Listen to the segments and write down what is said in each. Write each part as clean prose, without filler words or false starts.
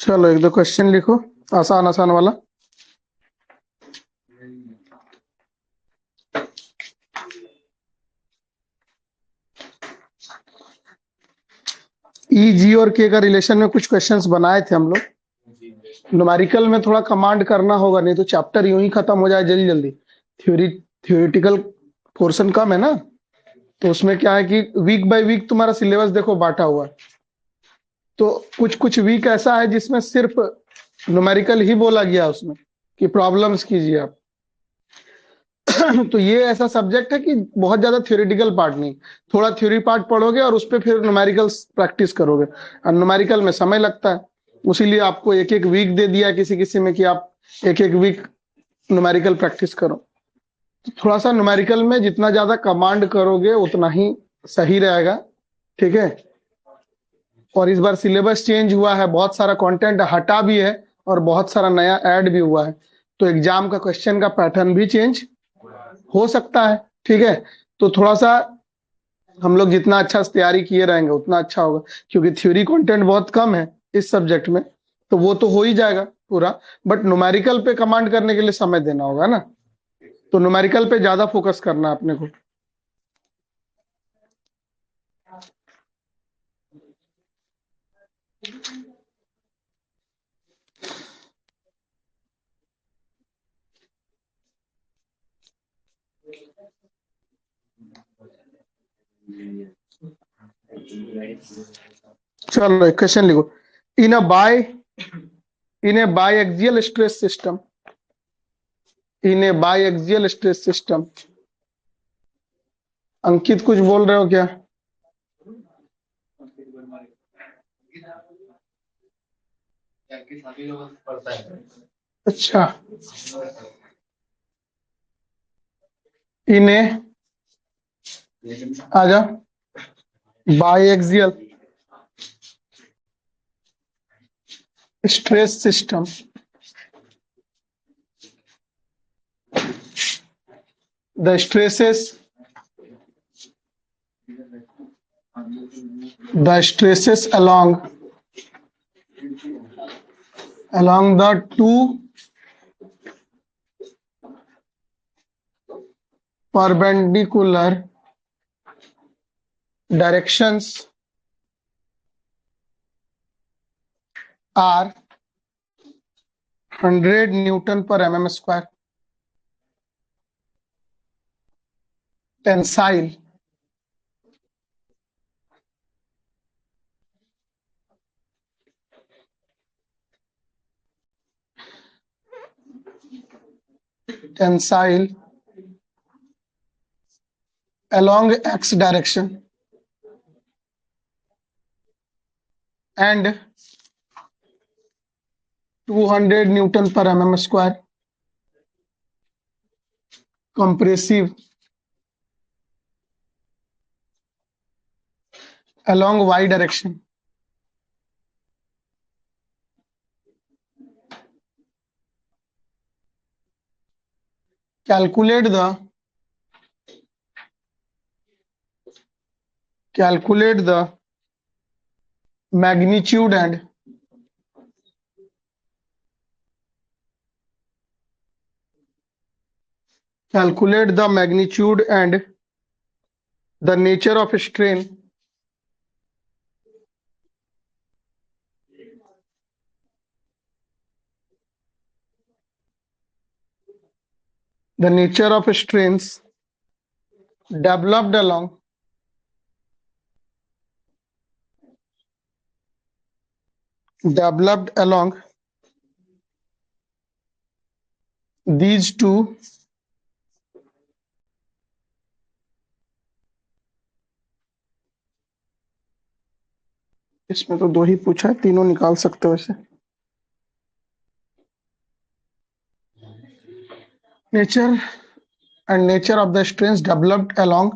चलो एक दो क्वेश्चन लिखो, आसान आसान वाला। ई जी और के का रिलेशन में कुछ क्वेश्चंस बनाए थे हम लोग। न्यूमेरिकल में थोड़ा कमांड करना होगा, नहीं तो चैप्टर यूं ही खत्म हो जाए जल्दी जल्दी। थ्योरी थ्योरेटिकल पोर्शन कम है ना, तो उसमें क्या है कि वीक बाय वीक तुम्हारा सिलेबस देखो बांटा हुआ है। तो कुछ कुछ वीक ऐसा है जिसमें सिर्फ न्यूमेरिकल ही बोला गया उसमें कि प्रॉब्लम्स कीजिए आप। तो ये ऐसा सब्जेक्ट है कि बहुत ज्यादा थ्योरेटिकल पार्ट नहीं, थोड़ा थ्योरी पार्ट पढ़ोगे और उस पर फिर न्यूमेरिकल प्रैक्टिस करोगे, और न्यूमेरिकल में समय लगता है। उसीलिए आपको एक एक वीक दे दिया किसी किसी में कि आप एक एक वीक न्यूमेरिकल प्रैक्टिस करो। तो थोड़ा सा न्यूमेरिकल में जितना ज्यादा कमांड करोगे उतना ही सही रहेगा, ठीक है। और इस बार सिलेबस चेंज हुआ है, बहुत सारा कंटेंट हटा भी है और बहुत सारा नया ऐड भी हुआ है, तो एग्जाम का क्वेश्चन का पैटर्न भी चेंज हो सकता है, ठीक है। तो थोड़ा सा हम लोग जितना अच्छा से तैयारी किए रहेंगे उतना अच्छा होगा, क्योंकि थ्योरी कंटेंट बहुत कम है इस सब्जेक्ट में, तो वो तो हो ही जाएगा पूरा। बट न्यूमेरिकल पे कमांड करने के लिए समय देना होगा ना, तो न्यूमेरिकल पे ज्यादा फोकस करना है अपने को। चलो एक क्वेश्चन लिखो। इन अ bye in a biaxial stress system, in a biaxial stress system, अंकित कुछ बोल रहे हो क्या? अच्छा, इन ए आ जाओ, biaxial stress system, the stresses along the two perpendicular directions are 100 Newton per mm square. Tensile along x direction and 200 Newton per mm square. Compressive along y direction. Calculate the magnitude and the nature of strain the nature of strains developed along these two इसमें तो दो ही पूछा है, तीनों निकाल सकते हो वैसे। nature of the strains developed along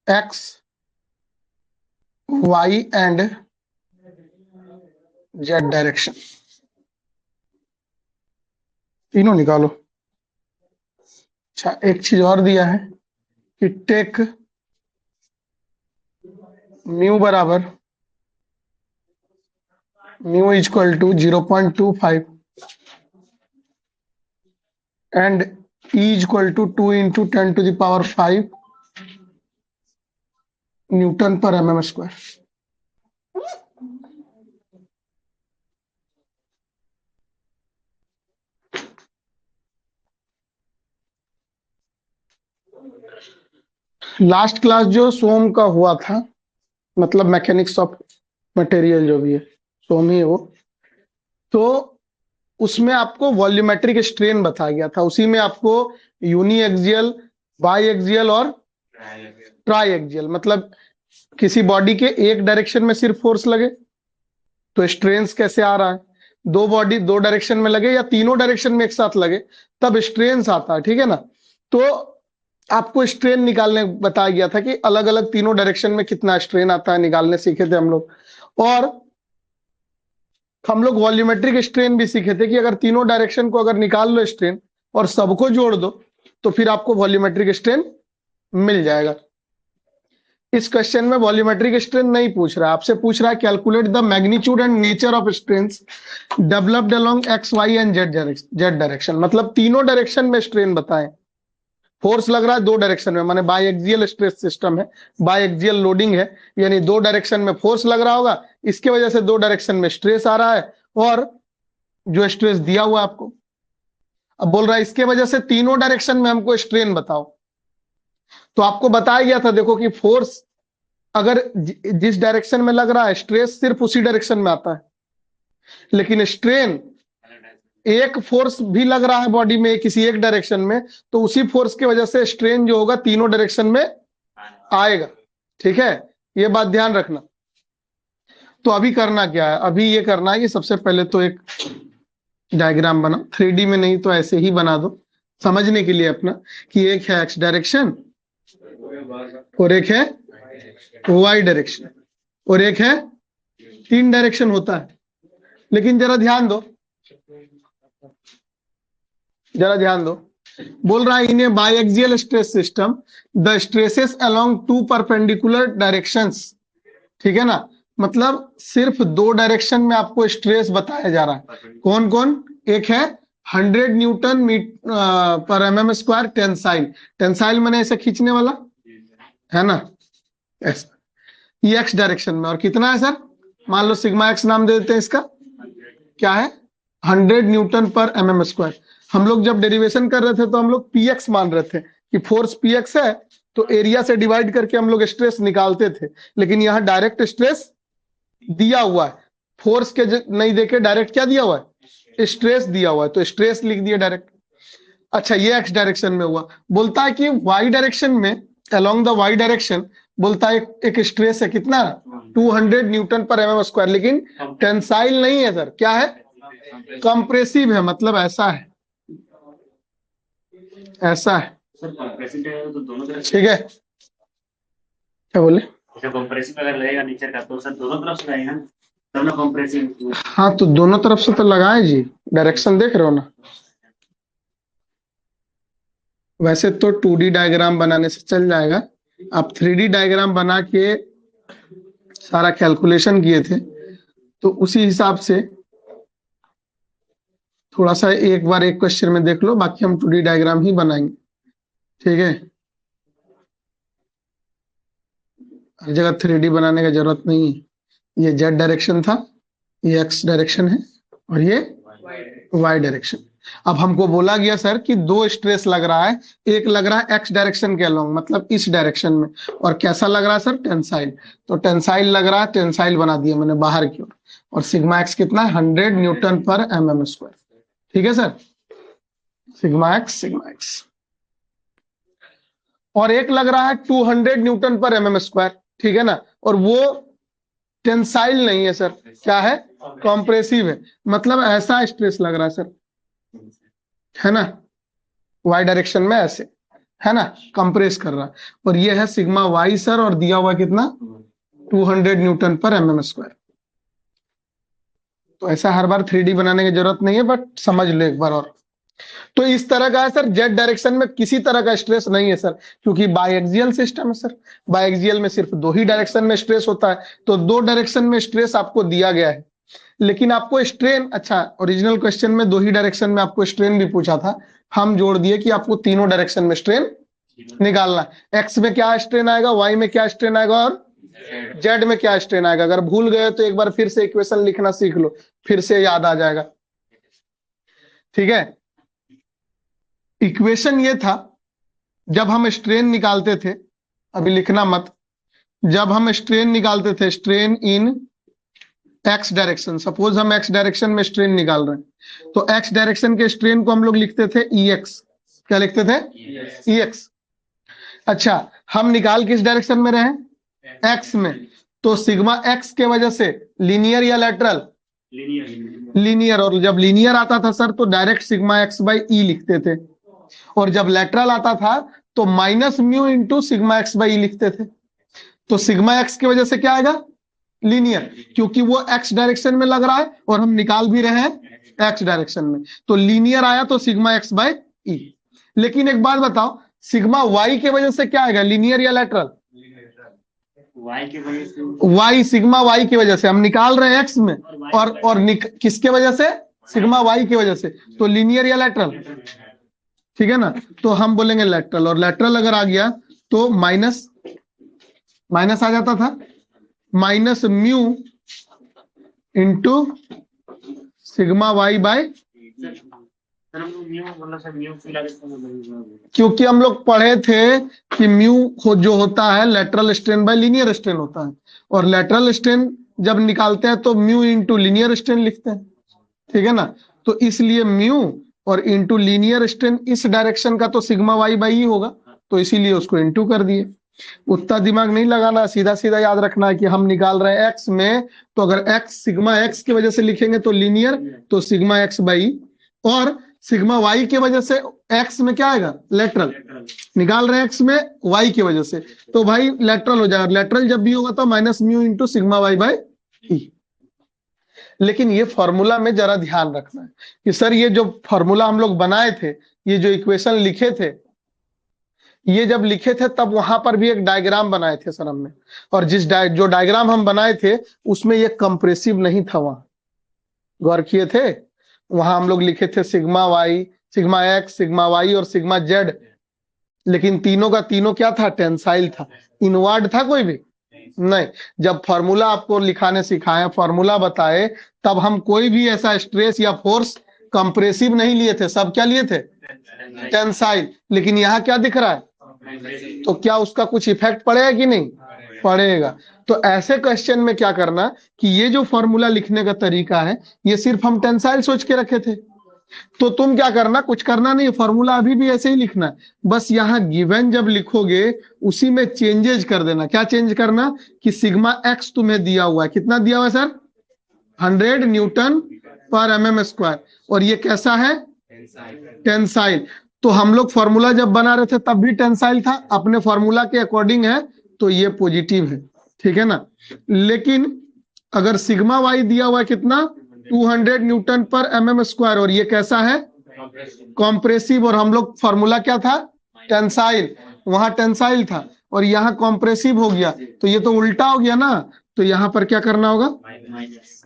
x, y and z direction, तीनों निकालो। अच्छा, एक चीज और दिया है कि टेक म्यू बराबर mu equal to 0.25 and E equal to 2 into 10⁵ newton पर mm स्क्वायर। लास्ट क्लास जो सोम का हुआ था, मतलब मैकेनिक्स ऑफ मटेरियल जो भी है, सोम ही है वो, तो उसमें आपको वॉल्यूमेट्रिक स्ट्रेन बताया गया था। उसी में आपको यूनी एक्सियल, बाई एक्सियल और ट्राई एक्सियल, मतलब किसी बॉडी के एक डायरेक्शन में सिर्फ फोर्स लगे तो स्ट्रेन्स कैसे आ रहा है, दो बॉडी दो डायरेक्शन में लगे या तीनों डायरेक्शन में एक साथ लगे तब स्ट्रेन्स आता है, ठीक है ना। तो आपको स्ट्रेन निकालने बताया गया था कि अलग अलग तीनों डायरेक्शन में कितना स्ट्रेन आता है, निकालने सीखे थे हम लोग। और हम लोग वॉल्यूमेट्रिक स्ट्रेन भी सीखे थे कि अगर तीनों डायरेक्शन को अगर निकाल लो स्ट्रेन और सबको जोड़ दो तो फिर आपको वॉल्यूमेट्रिक स्ट्रेन मिल जाएगा। इस क्वेश्चन में वॉल्यूमेट्रिक स्ट्रेन नहीं पूछ रहा है, आपसे पूछ रहा है calculate the magnitude and nature of strains developed along X Y and Z direction, मतलब तीनों डायरेक्शन में स्ट्रेन बताएं। फोर्स लग रहा है दो डायरेक्शन में, माने बाई एक्सियल स्ट्रेस सिस्टम है, बाई एक्सियल लोडिंग है, यानी दो डायरेक्शन में फोर्स लग रहा होगा, इसके वजह से दो डायरेक्शन में स्ट्रेस आ रहा है, और जो स्ट्रेस दिया हुआ आपको, अब बोल रहा है इसके वजह से तीनों डायरेक्शन में हमको स्ट्रेन बताओ। तो आपको बताया गया था, देखो कि फोर्स अगर जिस डायरेक्शन में लग रहा है स्ट्रेस सिर्फ उसी डायरेक्शन में आता है, लेकिन स्ट्रेन एक फोर्स भी लग रहा है बॉडी में किसी एक डायरेक्शन में तो उसी फोर्स की वजह से स्ट्रेन जो होगा तीनों डायरेक्शन में आएगा, ठीक है, ये बात ध्यान रखना। तो अभी करना क्या है, अभी ये करना है कि सबसे पहले तो एक डायग्राम बनाओ, 3D में नहीं तो ऐसे ही बना दो समझने के लिए अपना, कि एक है एक्स डायरेक्शन और एक है वाई डायरेक्शन और एक है तीन डायरेक्शन होता है। लेकिन जरा ध्यान दो, बोल रहा है in a biaxial stress system the stresses along two perpendicular directions, ठीक है ना, मतलब सिर्फ दो डायरेक्शन में आपको स्ट्रेस बताया जा रहा है। कौन कौन, एक है 100 न्यूटन पर mm स्क्वायर टेंसाइल, टेंसाइल मैंने ऐसे खींचने वाला है ना, ऐसा, ये एक्स डायरेक्शन में, और कितना है सर, मान लो सिग्मा एक्स नाम दे देते हैं इसका, क्या है 100 न्यूटन पर mm स्क्वायर। हम लोग जब डेरिवेशन कर रहे थे तो हम लोग px मान रहे थे कि फोर्स px है तो एरिया से डिवाइड करके हम लोग स्ट्रेस निकालते थे, लेकिन यहाँ डायरेक्ट स्ट्रेस दिया हुआ है, फोर्स के नहीं देके डायरेक्ट क्या दिया हुआ है, स्ट्रेस दिया हुआ है, तो स्ट्रेस लिख दिया डायरेक्ट। अच्छा, ये एक्स डायरेक्शन में हुआ, बोलता है कि वाई डायरेक्शन में अलोंग द वाई डायरेक्शन बोलता है एक स्ट्रेस है कितना 200 न्यूटन पर mm स्क्वायर, लेकिन टेंसाइल नहीं है सर, क्या है, कंप्रेसिव है, मतलब ऐसा है, ऐसा है, ठीक है, क्या बोले, कंप्रेसिव अगर रहेगा नीचे का तो सर दोनों तरफ से रहेगा तब ना कंप्रेसिव। हाँ तो दोनों तरफ से तो लगाए जी, डायरेक्शन देख रहे हो ना। वैसे तो 2D डायग्राम बनाने से चल जाएगा, आप 3D डायग्राम बना के सारा कैलकुलेशन किए थे तो उसी हिसाब से थोड़ा सा एक बार एक क्वेश्चन में देख लो, बाकी हम 2D डायग्राम ही बनाएंगे, ठीक है, हर जगह 3D बनाने का जरूरत नहीं है। ये जेड डायरेक्शन था, ये एक्स डायरेक्शन है और ये वाई डायरेक्शन। अब हमको बोला गया सर कि दो स्ट्रेस लग रहा है, एक लग रहा है एक्स डायरेक्शन के अलोंग मतलब इस डायरेक्शन में, और कैसा लग रहा है सर, टेंसाइल, तो टेंसाइल लग रहा है, टेंसाइल बना दिया मैंने बाहर की ओर, और सिग्मा एक्स कितना है 100 न्यूटन पर mm स्क्वायर, ठीक है सर, सिग्मा एक्स। और एक लग रहा है 200 न्यूटन पर mm स्क्वायर, ठीक है ना, और वो टेंसाइल नहीं है सर, क्या है, कॉम्प्रेसिव है, मतलब ऐसा स्ट्रेस लग रहा है सर, है ना, वाई डायरेक्शन में ऐसे, है ना, कंप्रेस कर रहा है, और ये है सिग्मा वाई सर, और दिया हुआ कितना 200 न्यूटन पर mm स्क्वायर। तो ऐसा हर बार 3D बनाने की जरूरत नहीं है, बट समझ लो एक बार और, तो इस तरह का है सर, जेड डायरेक्शन में किसी तरह का स्ट्रेस नहीं है सर, क्योंकि बायएक्सियल सिस्टम है सर। बायएक्सियल में सिर्फ दो ही डायरेक्शन में स्ट्रेस होता है, तो दो डायरेक्शन में स्ट्रेस आपको दिया गया है। लेकिन आपको स्ट्रेन, अच्छा ओरिजिनल क्वेश्चन में दो ही डायरेक्शन में आपको स्ट्रेन भी पूछा था, हम जोड़ दिए कि आपको तीनों डायरेक्शन में स्ट्रेन निकालना है। एक्स में क्या स्ट्रेन आएगा, वाई में क्या स्ट्रेन आएगा और जेड में क्या स्ट्रेन आएगा। अगर भूल गए तो एक बार फिर से इक्वेशन लिखना सीख लो, फिर से याद आ जाएगा। ठीक है, इक्वेशन ये था, जब हम स्ट्रेन निकालते थे, अभी लिखना मत, जब हम स्ट्रेन निकालते थे, strain in x direction, suppose हम एक्स डायरेक्शन में स्ट्रेन निकाल रहे हैं, तो एक्स डायरेक्शन के स्ट्रेन को हम लोग लिखते थे ई एक्स। क्या लिखते थे? ई एक्स। अच्छा, हम निकाल किस डायरेक्शन में रहे? एक्स में। तो सिग्मा एक्स के वजह से लीनियर या लेटरल? लीनियर। और जब लीनियर आता था सर तो direct sigma x by E लिखते थे, और जब लेटरल आता था तो minus mu into sigma x by E लिखते थे। तो सिग्मा एक्स की वजह से क्या आएगा? लीनियर, क्योंकि वो एक्स डायरेक्शन में लग रहा है और हम निकाल भी रहे हैं एक्स डायरेक्शन में, तो लीनियर आया तो सिग्मा एक्स बाय ई। लेकिन एक बात बताओ, सिग्मा वाई की वजह से क्या आएगा, लीनियर या लेटरल? वाई की वजह से, वाई, सिग्मा वाई की वजह से हम निकाल रहे हैं एक्स में, और किसके वजह से? सिग्मा वाई की वजह से, तो लीनियर या लेटरल? ठीक है ना, तो हम बोलेंगे लेटरल। और लेटरल अगर आ गया तो माइनस माइनस आ जाता था, minus mu into sigma Y by, क्योंकि हम लोग पढ़े थे कि म्यू जो होता है lateral strain bye linear strain होता है, और लेटरल स्ट्रेन जब निकालते हैं तो म्यू इंटू लीनियर स्ट्रेन लिखते हैं। ठीक है ना, तो इसलिए म्यू और इंटू लीनियर स्ट्रेन इस डायरेक्शन का तो सिग्मा वाई बाई होगा, तो इसीलिए उसको इंटू कर दिए। उतना दिमाग नहीं लगाना, सीधा सीधा याद रखना है कि हम निकाल रहे हैं एक्स में, तो अगर एक्स सिग्मा एक्स की वजह से लिखेंगे तो लीनियर, तो सिग्मा एक्स बाई, और सिग्मा वाई की वजह से एक्स में क्या आएगा, लेटरल। निकाल रहे हैं एक्स में वाई की वजह से, तो भाई लेटरल हो जाएगा। लेटरल जब भी होगा तो minus mu into sigma Y by E. लेकिन ये फॉर्मूला में जरा ध्यान रखना है कि सर ये जो फॉर्मूला हम लोग बनाए थे, ये जो इक्वेशन लिखे थे, ये जब लिखे थे तब वहां पर भी एक डायग्राम बनाए थे सर हमने, और जो डायग्राम हम बनाए थे उसमें ये कंप्रेसिव नहीं था। वहां गौर किए थे, वहां हम लोग लिखे थे sigma Y, sigma X, sigma Y और सिग्मा जेड, लेकिन तीनों का तीनों क्या था, टेंसाइल था। इनवर्ड था कोई भी नहीं। जब फॉर्मूला आपको लिखाने सिखाए, फॉर्मूला बताए, तब हम कोई भी ऐसा स्ट्रेस या फोर्स कंप्रेसिव नहीं लिए थे, सब क्या लिए थे, टेंसाइल। लेकिन यहाँ क्या दिख रहा है, तो क्या उसका कुछ इफेक्ट पड़ेगा कि नहीं पड़ेगा। तो ऐसे क्वेश्चन में क्या करना कि ये जो फॉर्मूला लिखने का तरीका है, ये सिर्फ हम टेंसाइल सोच के रखे थे, तो तुम क्या करना, कुछ करना नहीं, फॉर्मूला अभी भी ऐसे ही लिखना है। बस यहाँ गिवन जब लिखोगे उसी में चेंजेज कर देना। क्या चेंज करना कि सिग्मा एक्स तुम्हें दिया हुआ है, कितना दिया हुआ है सर, 100 न्यूटन पर mm स्क्वायर, और ये कैसा है, टेंसाइल। तो हम लोग फॉर्मूला जब बना रहे थे तब भी टेंसाइल था, अपने फॉर्मूला के अकॉर्डिंग है तो ये पॉजिटिव है। ठीक है ना, लेकिन अगर सिग्मा वाई दिया हुआ है कितना, 200 न्यूटन पर mm स्क्वायर, और ये कैसा है, कॉम्प्रेसिव, और हम लोग फॉर्मूला क्या था, टेंसाइल, वहां टेंसाइल था और यहाँ कॉम्प्रेसिव हो गया, तो ये तो उल्टा हो गया ना। तो यहाँ पर क्या करना होगा,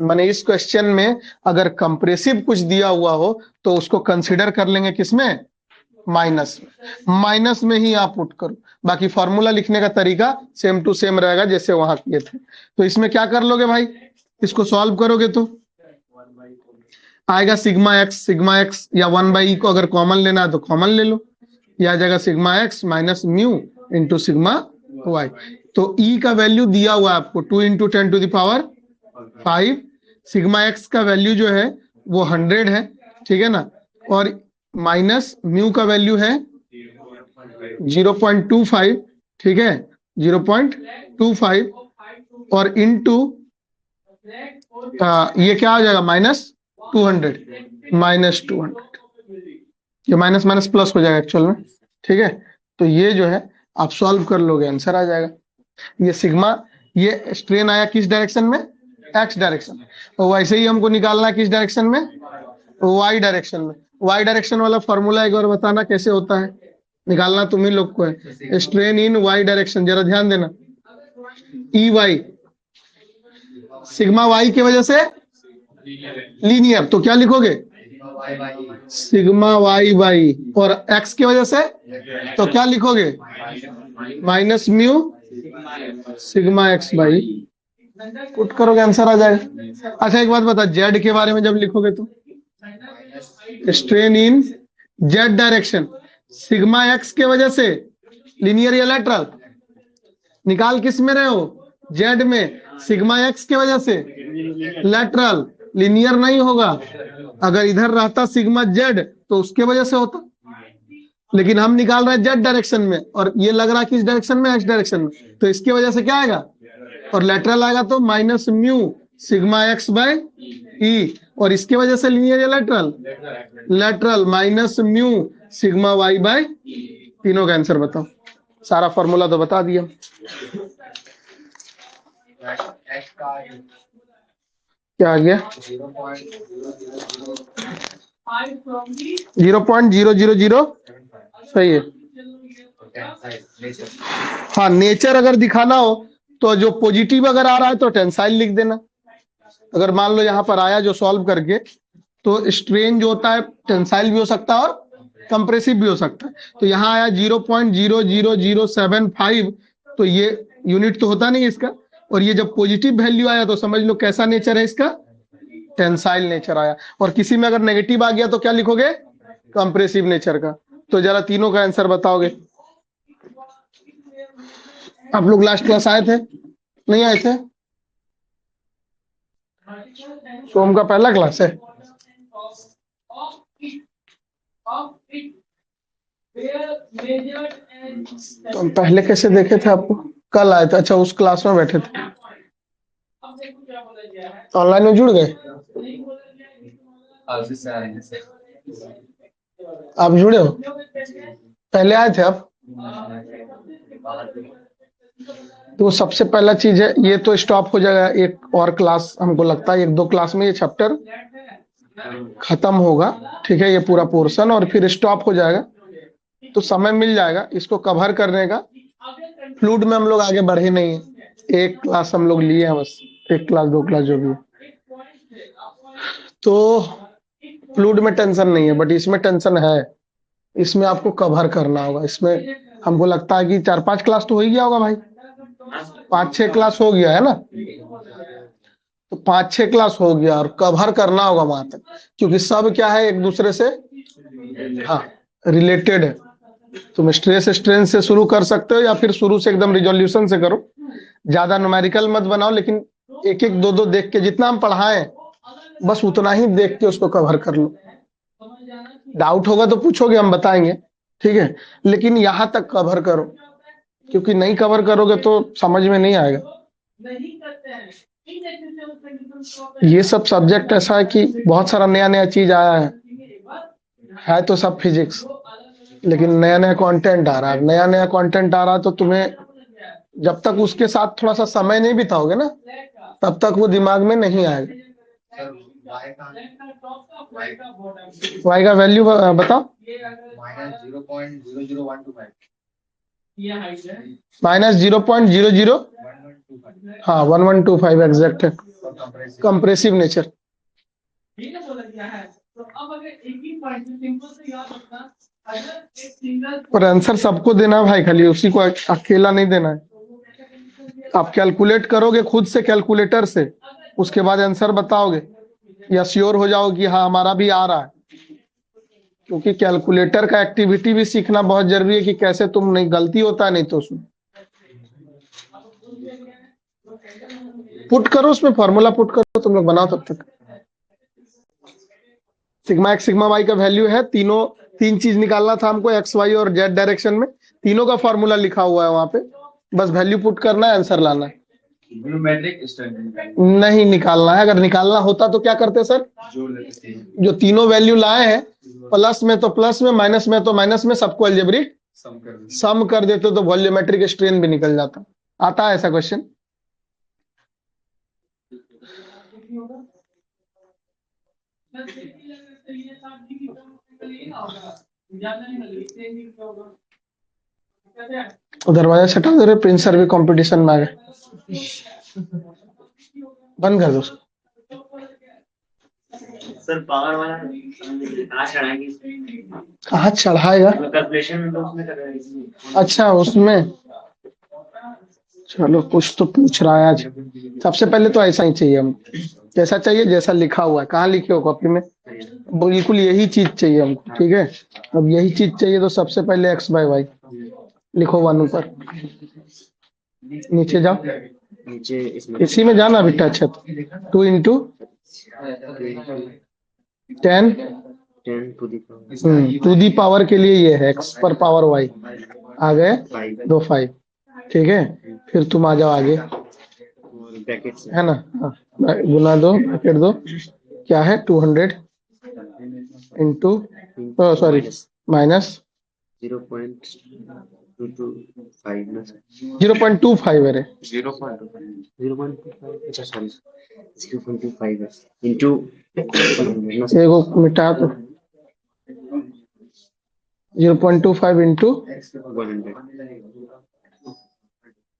माने इस क्वेश्चन में अगर कंप्रेसिव कुछ दिया हुआ हो तो उसको कंसीडर कर लेंगे किसमें, माइनस में। माइनस में ही आप पुट करो, बाकी फॉर्मूला लिखने का तरीका सेम टू सेम रहेगा जैसे वहां किए थे। तो इसमें क्या कर लोगे भाई, इसको सॉल्व करोगे तो आएगा सिग्मा एक्स या 1/e को अगर कॉमन लेना है तो कॉमन ले लो, या जगह sigma X minus mu into sigma Y. तो ई का वैल्यू दिया हुआ है आपको 2 into 10 to the power 5। Sigma X का वैल्यू जो है वो 100 है, ठीक है ना, और माइनस म्यू का वैल्यू है 0.25, ठीक है 0.25, और इंटू ये क्या हो जाएगा, -200, ये माइनस माइनस प्लस हो जाएगा एक्चुअल में। ठीक है, तो ये जो है आप सॉल्व कर लोगे, आंसर आ जाएगा। ये सिग्मा, ये स्ट्रेन आया किस डायरेक्शन में, एक्स डायरेक्शन, और वैसे ही हमको निकालना है किस डायरेक्शन में, वाई डायरेक्शन में। वाई डायरेक्शन वाला फॉर्मूला एक बार बताना कैसे होता है, निकालना तुम ही लोग को है। स्ट्रेन इन वाई डायरेक्शन, जरा ध्यान देना। ई वाई, सिग्मा वाई की वजह से लीनियर, तो क्या लिखोगे? सिग्मा वाई बाई, और एक्स की वजह से तो क्या लिखोगे? Minus mu sigma x by. Put करोगे आंसर आ जाएगा। अच्छा एक बात बता, जेड के बारे में जब लिखोगे तो strain in Z direction, sigma x के वजह से लीनियर या लैटरल, निकाल किस में रहे हो? जेड में। सिग्मा एक्स के वजह से लैटरल, लीनियर नहीं होगा। अगर इधर रहता सिग्मा जेड तो उसके वजह से होता, लेकिन हम निकाल रहे हैं जेड डायरेक्शन में, और ये लग रहा है किस डायरेक्शन में? एक्स डायरेक्शन में, तो इसकी वजह से क्या आएगा? और लेटरल आएगा तो minus mu sigma x by E, और इसके वजह से लीनियर या lateral? Lateral, minus mu sigma Y by. तीनों का आंसर बताओ। सारा फॉर्मूला तो बता दिया। क्या आ गया? 0.0000, सही है। हाँ, नेचर अगर दिखाना हो तो जो पॉजिटिव अगर आ रहा है तो टेंसाइल लिख देना। अगर मान लो यहाँ पर आया जो सॉल्व करके, तो स्ट्रेन जो होता है टेंसाइल भी हो सकता है और कंप्रेसिव भी हो सकता है। तो यहाँ आया 0.00075, तो ये यूनिट तो होता नहीं इसका, और ये जब पॉजिटिव वैल्यू आया तो समझ लो कैसा नेचर है इसका? टेंसाइल नेचर आया। और किसी में अगर नेगेटिव आ गया तो क्या लिखोगे? कंप्रेसिव नेचर का। तो जरा तीनों का आंसर बताओगे। आप लोग लास्ट क्लास आए थे? नहीं आए थे? सोम का पहला क्लास है। तो हम पहले कैसे देखे थे आपको? कल आए थे। अच्छा, उस क्लास में बैठे थे। ऑनलाइन में जुड़ गए? आप जुड़े हो? पहले आए थे आप? तो सबसे पहला चीज है, ये तो स्टॉप हो जाएगा। एक और क्लास हमको लगता है 1-2 क्लास में ये चैप्टर खत्म होगा, ठीक है, ये पूरा पोर्शन, और फिर स्टॉप हो जाएगा। तो समय मिल जाएगा इसको कवर करने का। फ्लूइड में हम लोग आगे बढ़े नहीं है, एक क्लास हम लोग लिए हैं बस, 1 क्लास 2 क्लास जो भी है। तो फ्लूइड में टेंशन नहीं है, बट इसमें टेंशन है। इसमें आपको कवर करना होगा। इसमें हमको लगता है कि 4-5 क्लास तो हो ही गया होगा भाई, 5-6 क्लास हो गया है ना? तो 5-6 क्लास हो गया और कवर करना होगा वहां तक, क्योंकि सब क्या है, एक दूसरे से हाँ रिलेटेड है। तुम स्ट्रेस स्ट्रेन से शुरू कर सकते हो, या फिर शुरू से एकदम रिजोल्यूशन से करो। ज्यादा न्यूमेरिकल मत बनाओ, लेकिन 1-1 2-2 देख के, जितना हम पढ़ाएं बस उतना ही देख के उसको कवर कर लो। डाउट होगा तो पूछोगे, हम बताएंगे, ठीक है, लेकिन यहाँ तक कवर करो, क्योंकि नहीं कवर करोगे तो समझ में नहीं आएगा। ये सब सब्जेक्ट ऐसा है कि बहुत सारा नया नया चीज आया है तो सब फिजिक्स, लेकिन नया नया कंटेंट आ रहा है। नया नया कंटेंट आ रहा है तो तुम्हें जब तक उसके साथ थोड़ा सा समय नहीं बिताओगे ना, तब तक वो दिमाग में नहीं आएगा। वाई का वैल्यू बताओ। -0.00, हाँ 1125 एग्जैक्ट है। Compressive nature. पर आंसर सबको देना है भाई, खाली उसी को अकेला नहीं देना है। आप कैलकुलेट करोगे खुद से कैलकुलेटर से, उसके बाद आंसर बताओगे, या श्योर हो जाओ कि हाँ हमारा भी आ रहा है। क्योंकि कैलकुलेटर का एक्टिविटी भी सीखना बहुत जरूरी है कि कैसे तुम नहीं गलती होता है नहीं तो उसमें पुट करो, उसमें फॉर्मूला पुट करो, तुम लोग बनाओ तब तक। सिग्मा एक्स सिग्मा वाई का वैल्यू है, तीनों 3 चीज निकालना था हमको, एक्स वाई और जेड डायरेक्शन में। तीनों का फॉर्मूला लिखा हुआ है वहां पे, बस वैल्यू पुट करना है, आंसर लाना है। नहीं निकालना है। अगर निकालना होता तो क्या करते सर? जो तीनों वैल्यू लाए हैं, प्लस में तो प्लस में, माइनस में तो माइनस में, सबको अलजेब्रिक सम कर देते तो वॉल्यूमेट्रिक स्ट्रेन भी निकल जाता। आता है ऐसा क्वेश्चन? दरवाजा हटा दो रे, प्रिंस सर भी कंपटीशन में आ गए। बंद कर दो उसको। सर पावर वाला कहाँ चढ़ाएंगे? कहाँ चढ़ाएगा? कैलकुलेशन में तो उसमें कर रहे हैं। अच्छा उसमें, चलो कुछ तो पूछ रहा है आज। सबसे पहले तो ऐसा ही चाहिए हमको, जैसा चाहिए जैसा लिखा हुआ है। कहाँ लिखे हो कॉपी में? बिल्कुल यही चीज चाहिए हमको, ठीक है। अब यही चीज चाहिए तो सबसे पहले एक्स बाय वाई लिखो, वन ऊपर। नीचे जाओ, नीचे इसी में जाना बेटा। अच्छा 2 इंटू 10 टू दी पावर के लिए ये है एक्स पर पावर वाई। आ गए 2 5, ठीक है। फिर तुम आ जाओ आगे, है ना। हाँ, गुना दो, ब्रैकेट दो। क्या है 200 इंटू, सॉरी माइनस 0.25 है रे। 0.25 अच्छा सॉरी 0.25 इंटू एगो मिटा दो। 0.25 इंटू,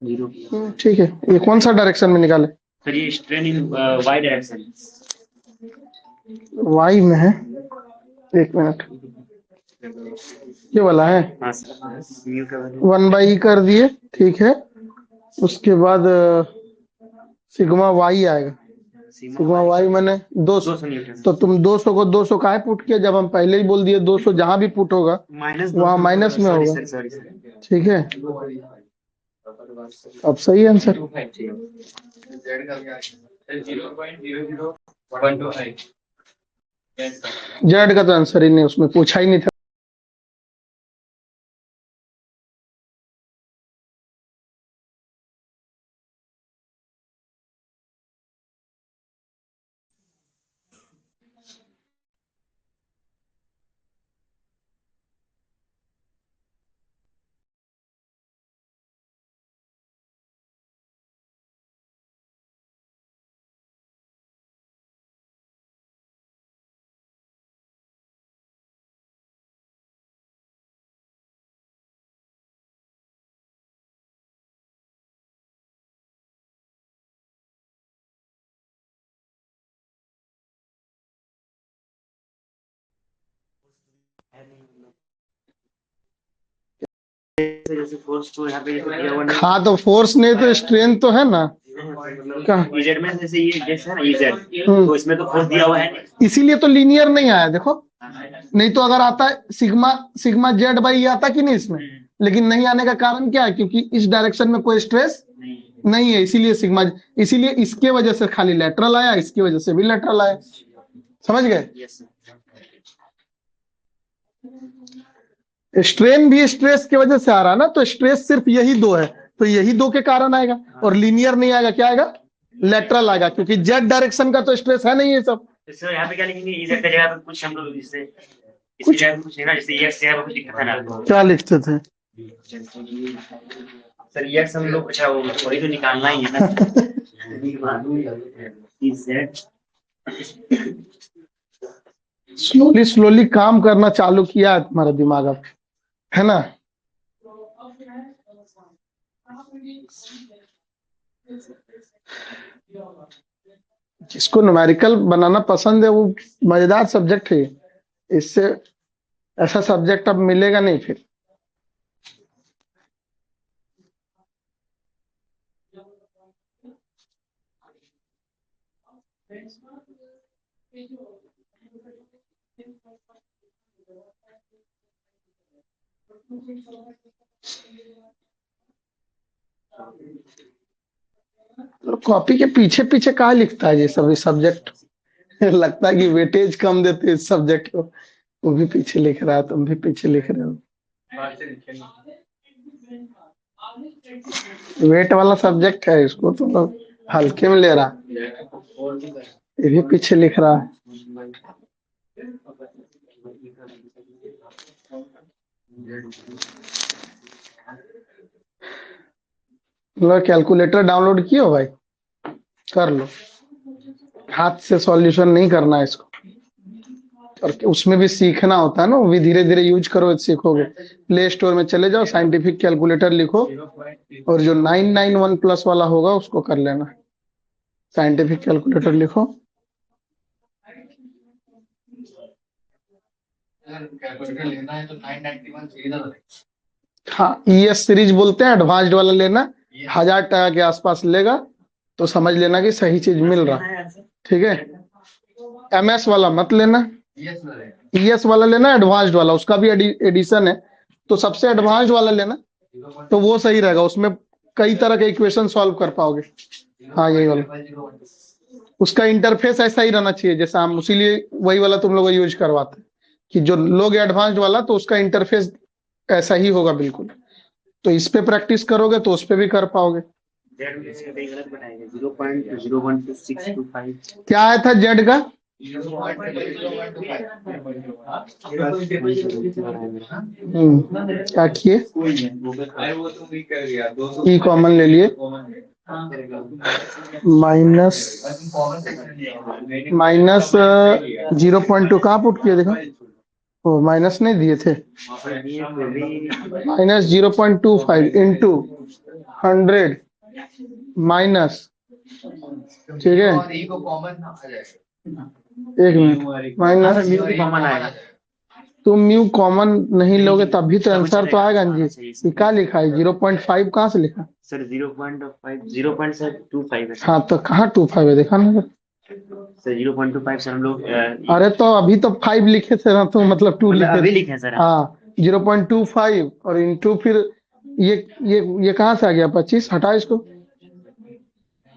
100 ठीक है। ये कौन सा डायरेक्शन में निकाले? सर ये strain in Y direction. Y में है, एक मिनट, ये वाला है। हाँ सर म्यू का वैल्यू 1/e कर दिए, ठीक है। उसके बाद सिग्मा वाई आएगा। सिग्मा वाई मैंने 200, 200 न्यूटन। तो तुम 200 को 200 काहे पुट किया? जब हम पहले ही बोल दिए 200 जहां भी पुट होगा माइनस वहां माइनस में सॉरी होगा, सर सॉरी सर ठीक है। अब सही आंसर। जेड का तो आंसर ही नहीं, उसमें पूछा ही नहीं था। जैसे फोर्स तो यहाँ पे ये तो दिया हुआ नहीं। हाँ तो फोर्स नहीं तो स्ट्रेन तो है ना। कहाँ? इजेड में जैसे ये जैसे है ना इजेड तो इसमें तो फोर्स दिया हुआ है नहीं। इसीलिए तो लीनियर नहीं आया, देखो। नहीं तो अगर आता सिग्मा सिग्मा जेड बाई आता कि नहीं इसमें, लेकिन नहीं आने का कारण क्या है? क्योंकि इस डायरेक्शन में कोई स्ट्रेस नहीं है, इसीलिए सिग्मा, इसीलिए इसके वजह से खाली लेटरल आया, इसकी वजह से भी लेटरल आया। समझ गए? यस स्ट्रेन भी स्ट्रेस की वजह से आ रहा है ना, तो स्ट्रेस सिर्फ यही दो है, तो यही दो के कारण आएगा। और लीनियर नहीं आएगा, क्या आएगा? लेटरल आएगा, क्योंकि जेड डायरेक्शन का तो स्ट्रेस है नहीं ये सब। तो सर यहाँ पे क्या लिखेंगे इजेड की जगह पे कुछ हम लोग इससे इसकी जगह पे कुछ लिखा जैसे ये एक्स जगह पे कुछ लिखा था ना। क्या लिखते थे? सर ये एक्स हम लोग अच्छा वो वही तो निकालना ही है ना। इजेड स्लोली स्लोली काम करना चालू किया है तुम्हारा दिमाग अब, है ना। जिसको न्यूमेरिकल बनाना पसंद है वो मजेदार सब्जेक्ट है। इससे ऐसा सब्जेक्ट अब मिलेगा नहीं फिर। तो कॉपी के पीछे पीछे कहाँ लिखता है ये सभी सब्जेक्ट? लगता है कि वेटेज कम देते इस सब्जेक्ट को। वो भी पीछे लिख रहा है, तुम भी पीछे लिख रहे हो। वेट वाला सब्जेक्ट है, इसको तो लोग हल्के में ले रहा। ये भी पीछे लिख रहा है। लो कैलकुलेटर डाउनलोड किए हो भाई? कर लो, हाथ से सॉल्यूशन नहीं करना है इसको। और उसमें भी सीखना होता है ना, वो भी धीरे धीरे यूज करो सीखोगे। प्ले स्टोर में चले जाओ, साइंटिफिक कैलकुलेटर लिखो और जो 991 प्लस वाला होगा उसको कर लेना। साइंटिफिक कैलकुलेटर लिखो। कैलकुलेटर लेना है तो 991 सीरीज हाँ, ES सीरीज बोलते हैं, एडवांस्ड वाला लेना, 1000 टका के आसपास लेगा तो समझ लेना कि सही चीज मिल रहा। ठीक है, MS वाला मत लेना, ES वाला लेना, एडवांस्ड वाला, उसका भी एडिशन है तो सबसे एडवांस्ड वाला लेना, तो वो सही रहेगा, उसमें कई तरह के इक्वेशन सॉल्व कर पाओगे। हाँ, यही वाला, उसका इंटरफेस ऐसा ही रहना चाहिए जैसा हम, इसीलिए वही वाला तुम लोग यूज करवाते हैं कि जो लोग एडवांस्ड वाला तो उसका इंटरफेस ऐसा ही होगा बिल्कुल। तो इस पे प्रैक्टिस करोगे तो उस पे भी कर पाओगे। क्या आया था जेड का? क्या किए? ई कॉमन ले लिए, माइनस 0.2 कहाँ पुट किए देखो? ओ, माइनस नहीं दिए थे, माइनस 0.25 इंटू 100 माइनस, ठीक है, एक मिनट, माइनस कॉमन आएगा। तुम म्यू कॉमन नहीं लोगे तब भी तो आंसर तो आएगा जी। ये क्या लिखा है? 0.5 कहाँ से लिखा? सर 0.5 0.25 है। हाँ तो कहाँ 25 है देखा ना सर 0.25 सर हम लोग अरे तो अभी तो 5 लिखे थे ना, तो मतलब 2 लिखे अभी थे। लिखे हैं सर। हाँ, 0.25 और इंटू फिर ये कहाँ से आ गया 25? हटा इसको,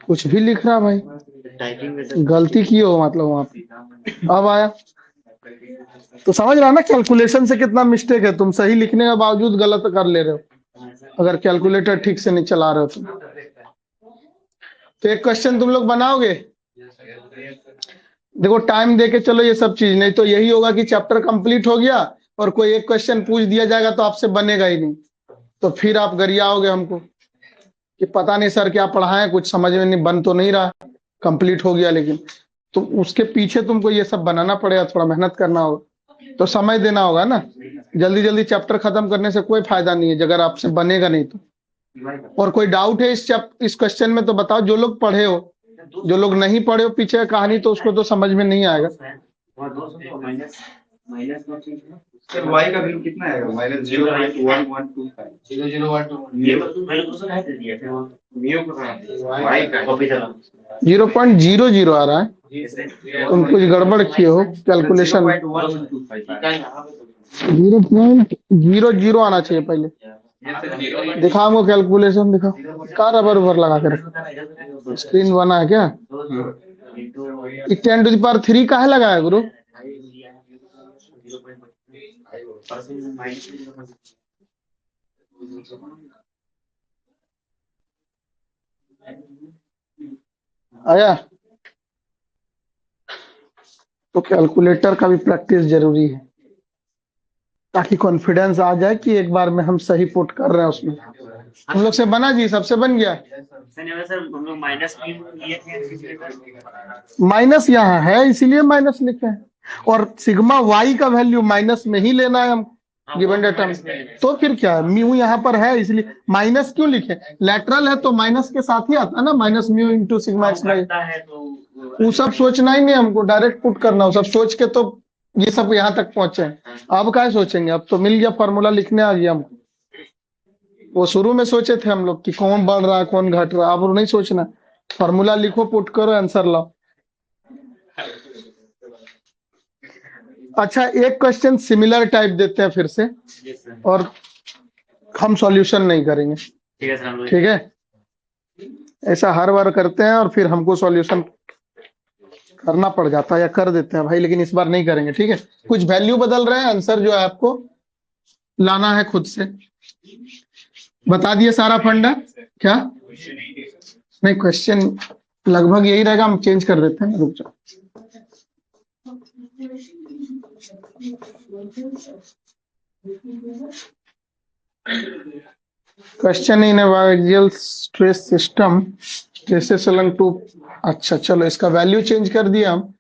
कुछ भी लिख रहा भाई, टाइपिंग में सर गलती की हो मतलब वहां पे। अब आया तो समझ रहा ना कैलकुलेशन से कितना मिस्टेक है, तुम सही लिखने के बावजूद गलत कर ले रहे हो अगर कैलकुलेटर ठीक से नहीं चला रहे हो तो एक क्वेश्चन तुम लोग बनाओगे। देखो टाइम दे के चलो ये सब चीज, नहीं तो यही होगा कि चैप्टर कंप्लीट हो गया और कोई एक क्वेश्चन पूछ दिया जाएगा तो आपसे बनेगा ही नहीं, तो फिर आप गरियाओगे हमको कि पता नहीं सर क्या पढ़ाएं, कुछ समझ में नहीं, बन तो नहीं रहा, कंप्लीट हो गया लेकिन। तो उसके पीछे तुमको ये सब बनाना पड़ेगा, थोड़ा मेहनत करना होगा, तो समय देना होगा ना। जल्दी जल्दी चैप्टर खत्म करने से कोई फायदा नहीं है अगर आपसे बनेगा नहीं तो। और कोई डाउट है इस क्वेश्चन में तो बताओ, जो लोग पढ़े हो, जो लोग नहीं पढ़े हो पीछे का कहानी तो उसको तो समझ में नहीं आएगा। सर y का वैल्यू कितना आएगा? माइनस 0.1125 y का 0.00 आ रहा है, तुम कुछ गड़बड़ किए हो कैलकुलेशन। 0.00 आना चाहिए पहले। दिखाओ हमको कैलकुलेशन, दिखाओ क्या रबर उबर लगा कर स्क्रीन बना है क्या? 10⁻³ का है लगाया गुरु? आया? तो कैलकुलेटर का भी प्रैक्टिस जरूरी है ताकि कॉन्फिडेंस आ जाए कि एक बार में हम सही पुट कर रहे हैं उसमें। हम लोग से बना जी, सबसे बन गया। माइनस यहाँ है इसीलिए माइनस लिखे हैं, और सिग्मा वाई का वैल्यू माइनस में ही लेना है हम गिवन डेटा में, तो फिर क्या है, म्यू यहाँ पर है इसलिए माइनस क्यों लिखे? लेटरल है तो माइनस के साथ ही आता है ना, minus mu into sigma X Y. वो सब सोचना ही नहीं हमको, डायरेक्ट पुट करना, वो सब सोच के तो ये सब यहाँ तक पहुंचे। अब क्या सोचेंगे, अब तो मिल गया फॉर्मूला, लिखने आ गया हमको। वो शुरू में सोचे थे हम लोग कि कौन बढ़ रहा है कौन घट रहा है, अब वो नहीं सोचना, फॉर्मूला लिखो, पुट करो, आंसर लाओ। अच्छा, एक क्वेश्चन सिमिलर टाइप देते हैं फिर से, और हम सॉल्यूशन नहीं करेंगे, ठीक है? ऐसा हर बार करते हैं और फिर हमको सॉल्यूशन करना पड़ जाता है, या कर देते हैं भाई, लेकिन इस बार नहीं करेंगे, ठीक है? कुछ वैल्यू बदल रहे हैं, आंसर जो है आपको लाना है खुद से। बता दिए सारा फंडा क्या? नहीं, क्वेश्चन लगभग यही रहेगा, हम चेंज कर देते हैं, रुक जाओ। Question in axial stress system stresses along two, अच्छा चलो इसका वैल्यू चेंज कर दिया हम,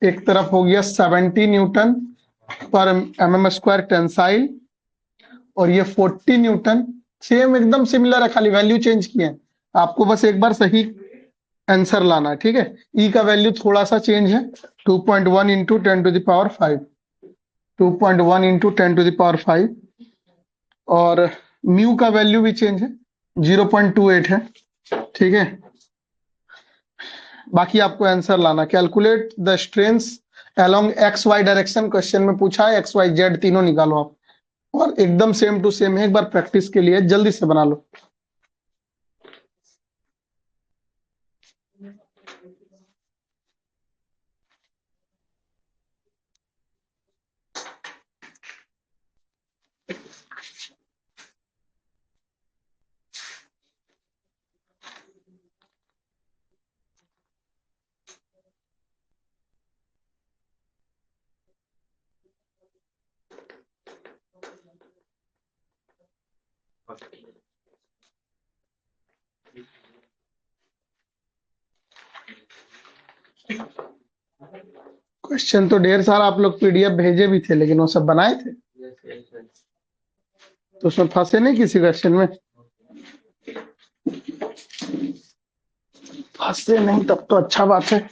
एक तरफ हो गया 70 न्यूटन पर mm स्क्वायर टेंसाइल, और ये 40 न्यूटन। सेम एकदम सिमिलर है, खाली वैल्यू चेंज किए हैं। आपको बस एक बार सही आंसर लाना है, ठीक है। ई का वैल्यू थोड़ा सा चेंज है, 2.1 इंटू 10⁵ 2.1 इंटू 10⁵, और म्यू का वैल्यू भी चेंज है, 0.28 है, ठीक है। बाकी आपको आंसर लाना। Calculate the strength along X Y direction, question में पूछा है एक्स वाई जेड तीनों निकालो आप, और एकदम सेम टू सेम है। एक बार प्रैक्टिस के लिए जल्दी से बना लो। क्वेश्चन तो ढेर सारा आप लोग पीडीएफ भेजे भी थे, लेकिन वो सब बनाए थे तो उसमें फंसे नहीं किसी क्वेश्चन में? फंसे नहीं तब तो अच्छा बात है।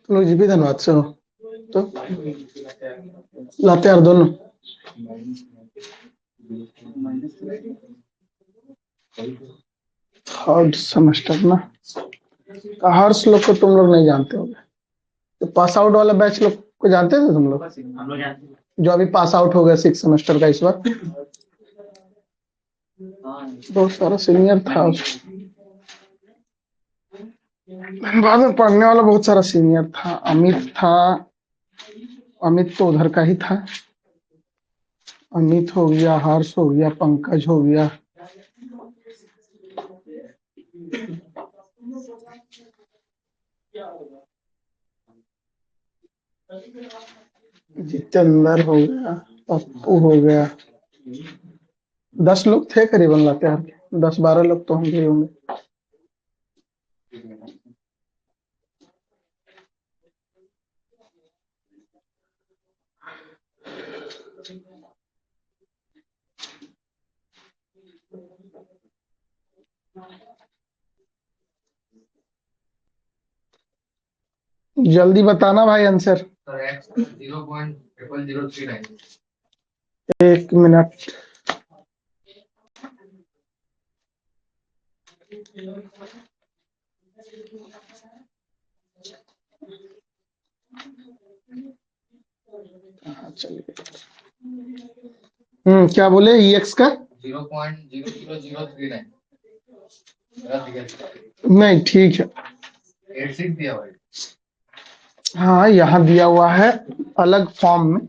लोग जी भी धन्यवाद से हो तो लाते यार दोनों। थर्ड सेमेस्टर ना, हर श्लोक को तुम लोग नहीं जानते होगे। तो पास आउट वाला बैच लोग को जानते थे तुम लोग, हम लोग जानते हैं। जो अभी पास आउट हो गया 6 सेमेस्टर का इस बार? बहुत सारा सीनियर था बाद में पढ़ने वाला, बहुत सारा सीनियर था। अमित था, अमित तो उधर का ही था। अमित हो गया, हर्ष हो गया, पंकज हो गया। जितेंद्र हो गया, पप्पू हो गया। 10 लोग थे करीबन लातेहार के, 10-12 लोग तो होंगे ही होंगे। जल्दी बताना भाई आंसर। 1 मिनट। चलिए, क्या बोले EX का? 0.0039 नहीं, ठीक है। 86 दिया भाई। हाँ, यहाँ दिया हुआ है अलग फॉर्म में,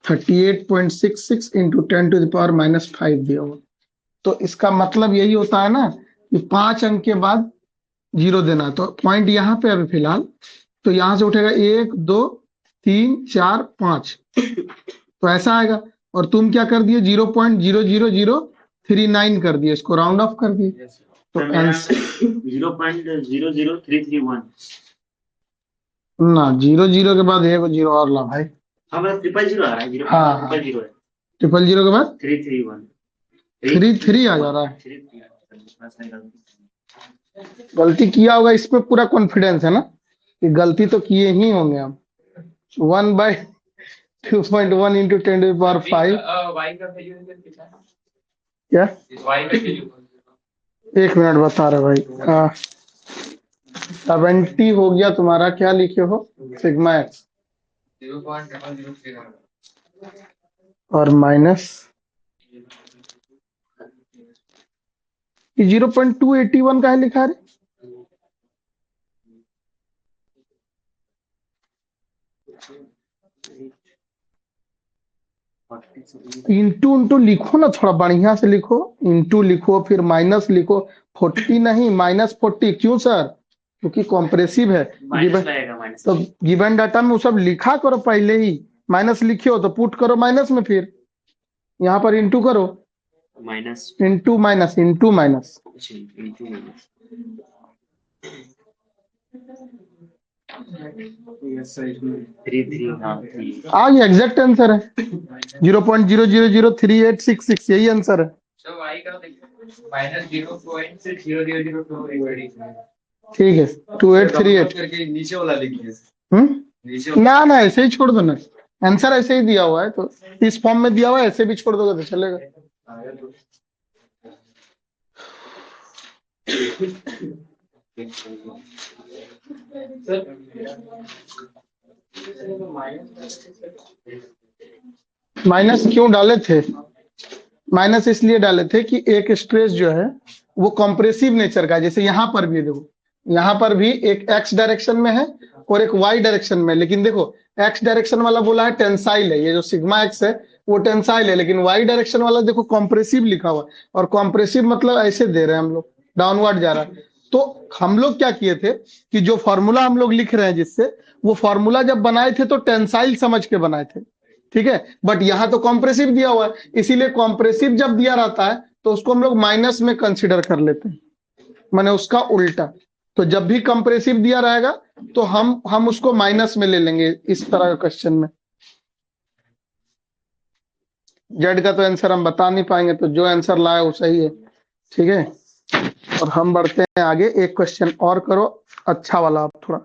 38.66 इंटू 10⁻⁻5 दिया हुआ। तो इसका मतलब यही होता है ना कि 5 अंक के बाद 0 देना। तो पॉइंट यहाँ पे अभी फिलहाल, तो यहाँ से उठेगा 1 2 3 4 5, तो ऐसा आएगा। और तुम क्या कर दिए, 0.00039 कर दिए, इसको राउंड ऑफ कर दिए। तो तो मेरा आंसर 0.00331। ना, 0 0 के बाद एक 0 और ला भाई। हाँ मतलब 000 आ रहा है, 0 हाँ, ट्रिपल जीरो है। 0 0 के बाद 331 3 आ जा रहा है। 331। गलती किया होगा, इस पे पूरा कॉन्फिडेंस है ना कि गलती तो किए ही होंगे हम। 1/2.1 इंटू 10⁵ क्या? 1 मिनट बता रहे भाई। 70 हो गया तुम्हारा, क्या लिखे हो, सिग्मा एक्स 0.0039 और माइनस 0.281 का है लिखा है। इंटू इंटू लिखो ना, थोड़ा बढ़िया से लिखो। इंटू लिखो, फिर माइनस लिखो। 40 नहीं, -40। क्यों सर? क्योंकि कॉम्प्रेसिव है। माइनस गिवन लगेगा, माइनस। तो गिवन डाटा में वो सब लिखा करो पहले ही। माइनस लिखे हो तो पुट करो माइनस में, फिर यहाँ पर इंटू करो। Minus into minus, into minus. Into minus. Three three, हाँ 3। हाँ, ये एग्जैक्ट आंसर है। 0.0003866, यही आंसर है। ठीक है, 2838 करके नीचे वाला लिखिए। नीचे ना ना, ऐसे ही छोड़ दो ना। आंसर ऐसे ही दिया हुआ है, तो इस फॉर्म में दिया हुआ है, ऐसे भी छोड़ दोगे तो चलेगा। माइनस क्यों डाले थे? माइनस इसलिए डाले थे कि एक स्ट्रेस जो है वो कंप्रेसिव नेचर का है। जैसे यहाँ पर भी देखो, यहाँ पर भी एक एक्स डायरेक्शन में है और एक वाई डायरेक्शन में। लेकिन देखो, एक्स डायरेक्शन वाला बोला है टेंसाइल है, ये जो सिग्मा एक्स है वो टेंसाइल है। लेकिन वाई डायरेक्शन वाला देखो कॉम्प्रेसिव लिखा हुआ है, और कॉम्प्रेसिव मतलब ऐसे दे रहे हैं हम लोग, डाउनवर्ड जा रहा है। तो हम लोग क्या किए थे कि जो फॉर्मूला हम लोग लिख रहे हैं जिससे, वो फॉर्मूला जब बनाए थे तो टेंसाइल समझ के बनाए थे, ठीक है। बट यहाँ तो कॉम्प्रेसिव दिया हुआ है, इसीलिए कॉम्प्रेसिव जब दिया रहता है तो उसको हम लोग माइनस में कंसीडर कर लेते हैं, माने उसका उल्टा। तो जब भी कंप्रेसिव दिया रहेगा तो हम उसको माइनस में ले लेंगे, इस तरह का क्वेश्चन में। जेड का तो आंसर हम बता नहीं पाएंगे, तो जो आंसर लाए वो सही है, ठीक है। और हम बढ़ते हैं आगे, एक क्वेश्चन और करो अच्छा वाला आप थोड़ा।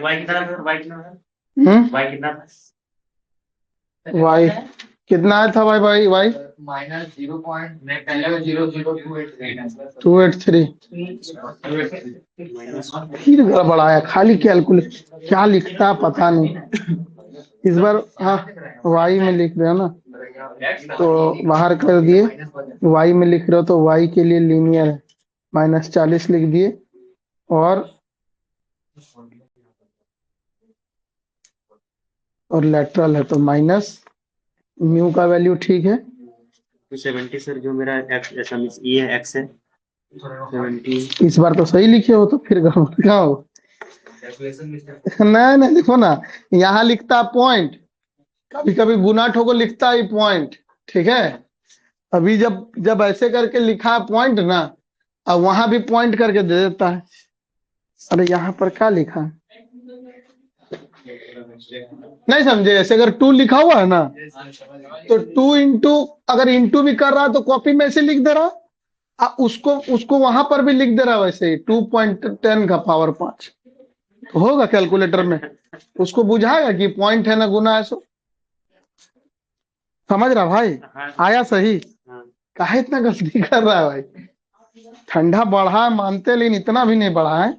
वाई कितना था? वाई कितना था? वाई कितना था? वाई कितना आया था? भाई वाई -0.283। फिर गड़बड़ाया, खाली कैलकुलेट क्या लिखता है पता नहीं। इस बार हाँ, वाई में लिख रहे हो ना, तो बाहर कर दिए। वाई में लिख रहे हो तो वाई के लिए लीनियर है, -40 लिख दिए। और लेटरल है तो माइनस म्यू का वैल्यू ठीक है 70 सर, जो मेरा एक्स ऐसा ये एक्स है 70। इस बार तो सही लिखे हो, तो फिर गड़बड़ क्या हो? नहीं नहीं, देखो ना, यहाँ लिखता है पॉइंट, कभी कभी गुना ठोको लिखता है पॉइंट, ठीक है। अभी जब जब ऐसे करके लिखा है पॉइंट ना, अब वहां भी पॉइंट करके दे देता है। अरे यहाँ पर क्या लिखा है, नहीं समझे? ऐसे अगर 2 लिखा हुआ है ना, तो 2 इंटू, अगर इंटू भी कर रहा है तो कॉपी में ऐसे लिख दे रहा, उसको उसको वहां पर भी लिख दे रहा वैसे ही, 2.10 का पावर 5 तो होगा कैलकुलेटर में, उसको बुझाएगा कि पॉइंट है ना गुना है। सो समझ रहा भाई? आया सही? काहे इतना गलती कर रहा है भाई? ठंडा बढ़ा है मानते, लेकिन इतना भी नहीं बढ़ा है।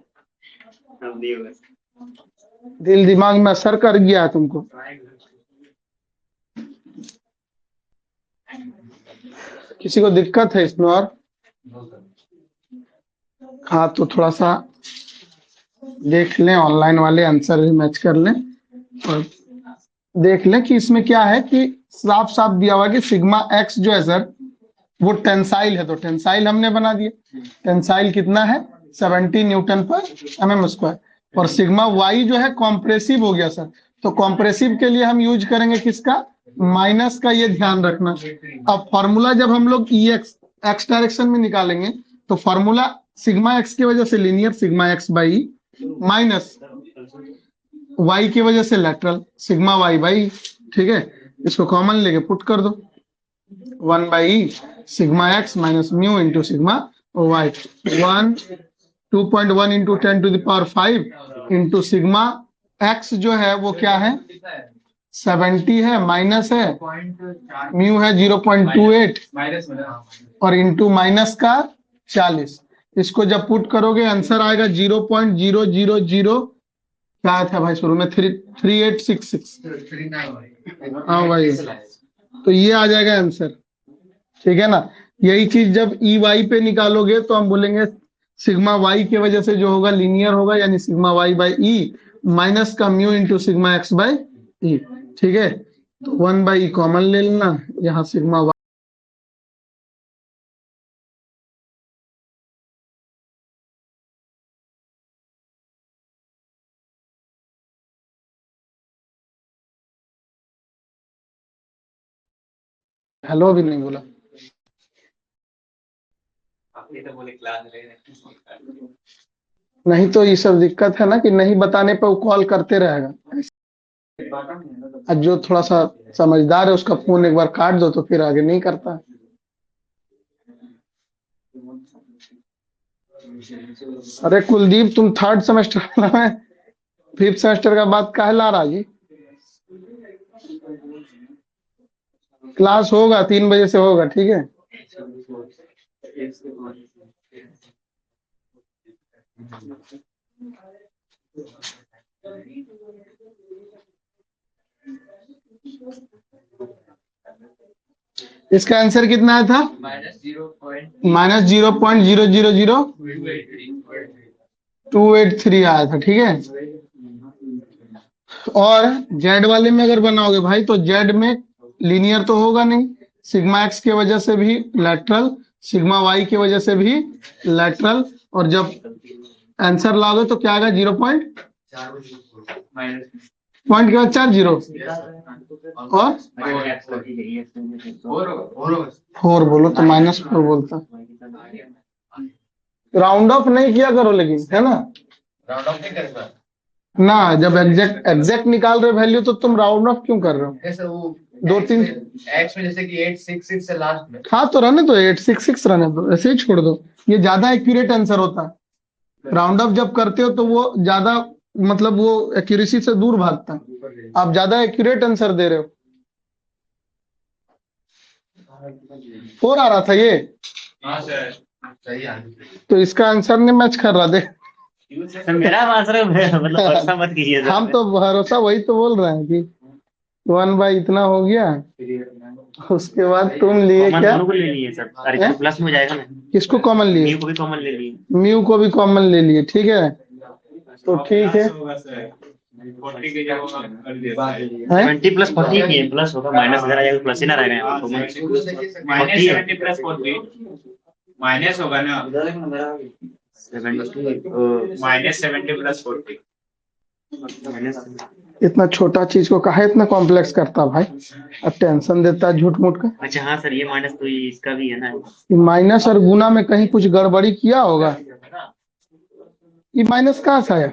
दिल दिमाग में असर कर गया है तुमको। किसी को दिक्कत है इसमें? और हाँ, तो थोड़ा सा देख लें, ऑनलाइन वाले आंसर भी मैच कर लें और देख लें कि इसमें क्या है। कि साफ साफ दिया हुआ कि सिग्मा एक्स जो है सर वो टेंसाइल है, तो टेंसाइल हमने बना दिया। टेंसाइल कितना है? 70 न्यूटन पर mm स्क्वायर। और सिग्मा वाई जो है कॉम्प्रेसिव हो गया सर, तो कॉम्प्रेसिव के लिए हम यूज करेंगे किसका? माइनस का, ये ध्यान रखना। अब फॉर्मूला जब हम लोग ई एक्स डायरेक्शन में निकालेंगे तो फॉर्मूला सिग्मा एक्स की वजह से linear, sigma x by, minus Y की वजह से लेटरल, सिग्मा वाई बाई, ठीक है। इसको कॉमन लेके पुट कर दो, 1 by sigma X minus mu into sigma Y. 2.1 into 10 to the power 5 into sigma X जो है वो क्या है? 70 है, माइनस है, म्यू है 0.28 और इंटू माइनस का 40। इसको जब पुट करोगे आंसर आएगा 0.0001 क्या था भाई शुरू में 3866। 39 हाँ भाई, तो ये आ जाएगा आंसर, ठीक है ना। यही चीज जब ई वाई पे निकालोगे तो हम बोलेंगे सिग्मा वाई की वजह से जो होगा लीनियर होगा, यानी sigma Y by E minus का mu into sigma x by E, ठीक है। तो 1/e कॉमन ले लेना, यहाँ सिग्मा वाई। हेलो भी नहीं बोला। आपने तो बोले क्लास ले नहीं तो ये सब दिक्कत है ना कि नहीं बताने पे वो कॉल करते रहेगा। और जो थोड़ा सा समझदार है उसका फोन एक बार काट दो तो फिर आगे नहीं करता। अरे कुलदीप, तुम थर्ड सेमेस्टर में फिफ्थ सेमेस्टर का बात काहे ला रहा जी। क्लास होगा 3 बजे से होगा, ठीक है। इसका आंसर कितना आया था? -0.0000283 आया था, ठीक है। और जेड वाले में अगर बनाओगे भाई तो जेड में लीनियर तो होगा नहीं, सिग्मा एक्स की वजह से भी लैटरल, सिग्मा वाई की वजह से भी लैटरल, और जब आंसर लाओगे तो क्या आएगा? 0.40 पॉइंट के बाद 40 और 4 बोलो तो -4 बोलता। राउंड ऑफ नहीं किया करो लेकिन, है ना। राउंड ऑफ नहीं करेगा ना, जब एग्जैक्ट निकाल रहे वैल्यू तो तुम राउंड ऑफ क्यों कर रहे हो? जैसे वो 2 3 एक्स में जैसे कि 866 से लास्ट में। हाँ तो रहने दो, 866 रहने दो, ऐसे ही छोड़ दो। ये ज्यादा एक्यूरेट आंसर होता है। राउंड ऑफ जब करते हो तो वो ज्यादा, मतलब वो एक्यूरेसी से दूर भागता है। आप ज्यादा एक्यूरेट आंसर दे रहे हो। 4 आ रहा था ये, हाँ सर, सही है। तो इसका आंसर नहीं मैच कर रहा दे। सर मेरा आंसर मतलब भरोसा मत कीजिए सर। हम तो भरोसा वही तो बोल रहे हैं कि 1/, इतना हो गया। उसके बाद तुम लिए कॉमन क्या? दोनों को ले लिए सर, अरे हैं? प्लस में हो जाएगा ना। किसको कॉमन लिए? म्यू को भी कॉमन ले लिए। म्यू को भी कॉमन ले लिए, ठीक है। तो ठीक है, 70 प्लस 40 की है, प्लस होगा, माइनस इधर आ जाएगा, प्लस ही ना रहेगा यहाँ कॉमन। माइनस होगा ना, 70 -70 + 40। माइनस। इतना छोटा चीज को काहे इतना कॉम्प्लेक्स करता भाई। अब टेंशन देता है झूठ मूठ का। अच्छा हाँ सर, ये माइनस तो ये इसका भी है ना। ये माइनस और गुना में कहीं कुछ गड़बड़ी किया होगा। ये माइनस कहाँ से आया?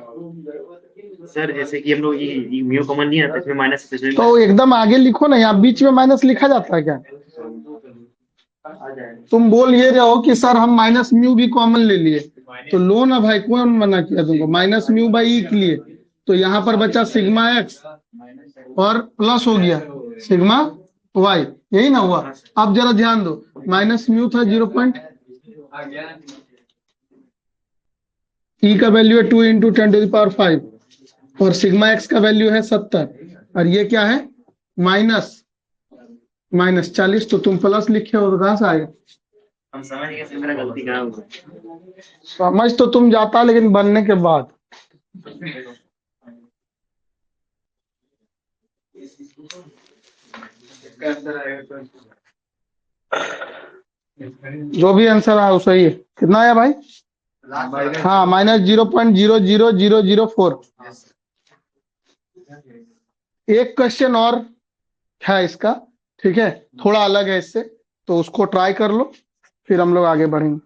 सर जैसे कि हम लोग ये म्यू कॉमन नहीं आता, इसमें माइनस है, तो एकदम आगे लिखो ना, यहाँ बीच में माइनस लिखा जाता है क्या? तुम बोल ये रहे हो कि सर हम माइनस म्यू भी कॉमन ले लिए, तो लो ना भाई, कौन मना किया तुमको? -μ/e के लिए तो यहाँ पर बचा सिग्मा एक्स और प्लस हो गया सिग्मा वाई, यही ना हुआ। अब जरा ध्यान दो, -μ था 0. ई का वैल्यू है 2 × 10⁵ और सिग्मा एक्स का वैल्यू है 70, और ये क्या है? -40। तो तुम प्लस लिखे हो तो कहां से आएगा? हम समझ गए सर, मेरा गलती कहाँ हुआ। समझ तो तुम जाता, लेकिन बनने के बाद। इसका आंसर आएगा जो भी आंसर आया वो सही है। कितना आया भाई? हाँ, -0.00004। एक क्वेश्चन और है इसका, ठीक है, थोड़ा अलग है इससे, तो उसको ट्राई कर लो, फिर हम लोग आगे बढ़ेंगे।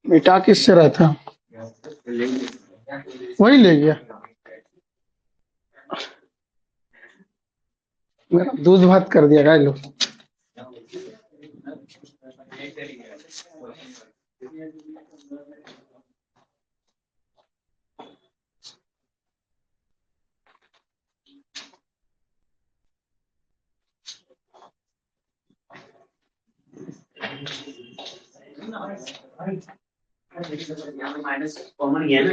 मिटा किससे रहा था? वही ले गया। मेरा दूध भात कर दिया गाय लोग। यहाँ पे माइनस कॉमन ही है ना,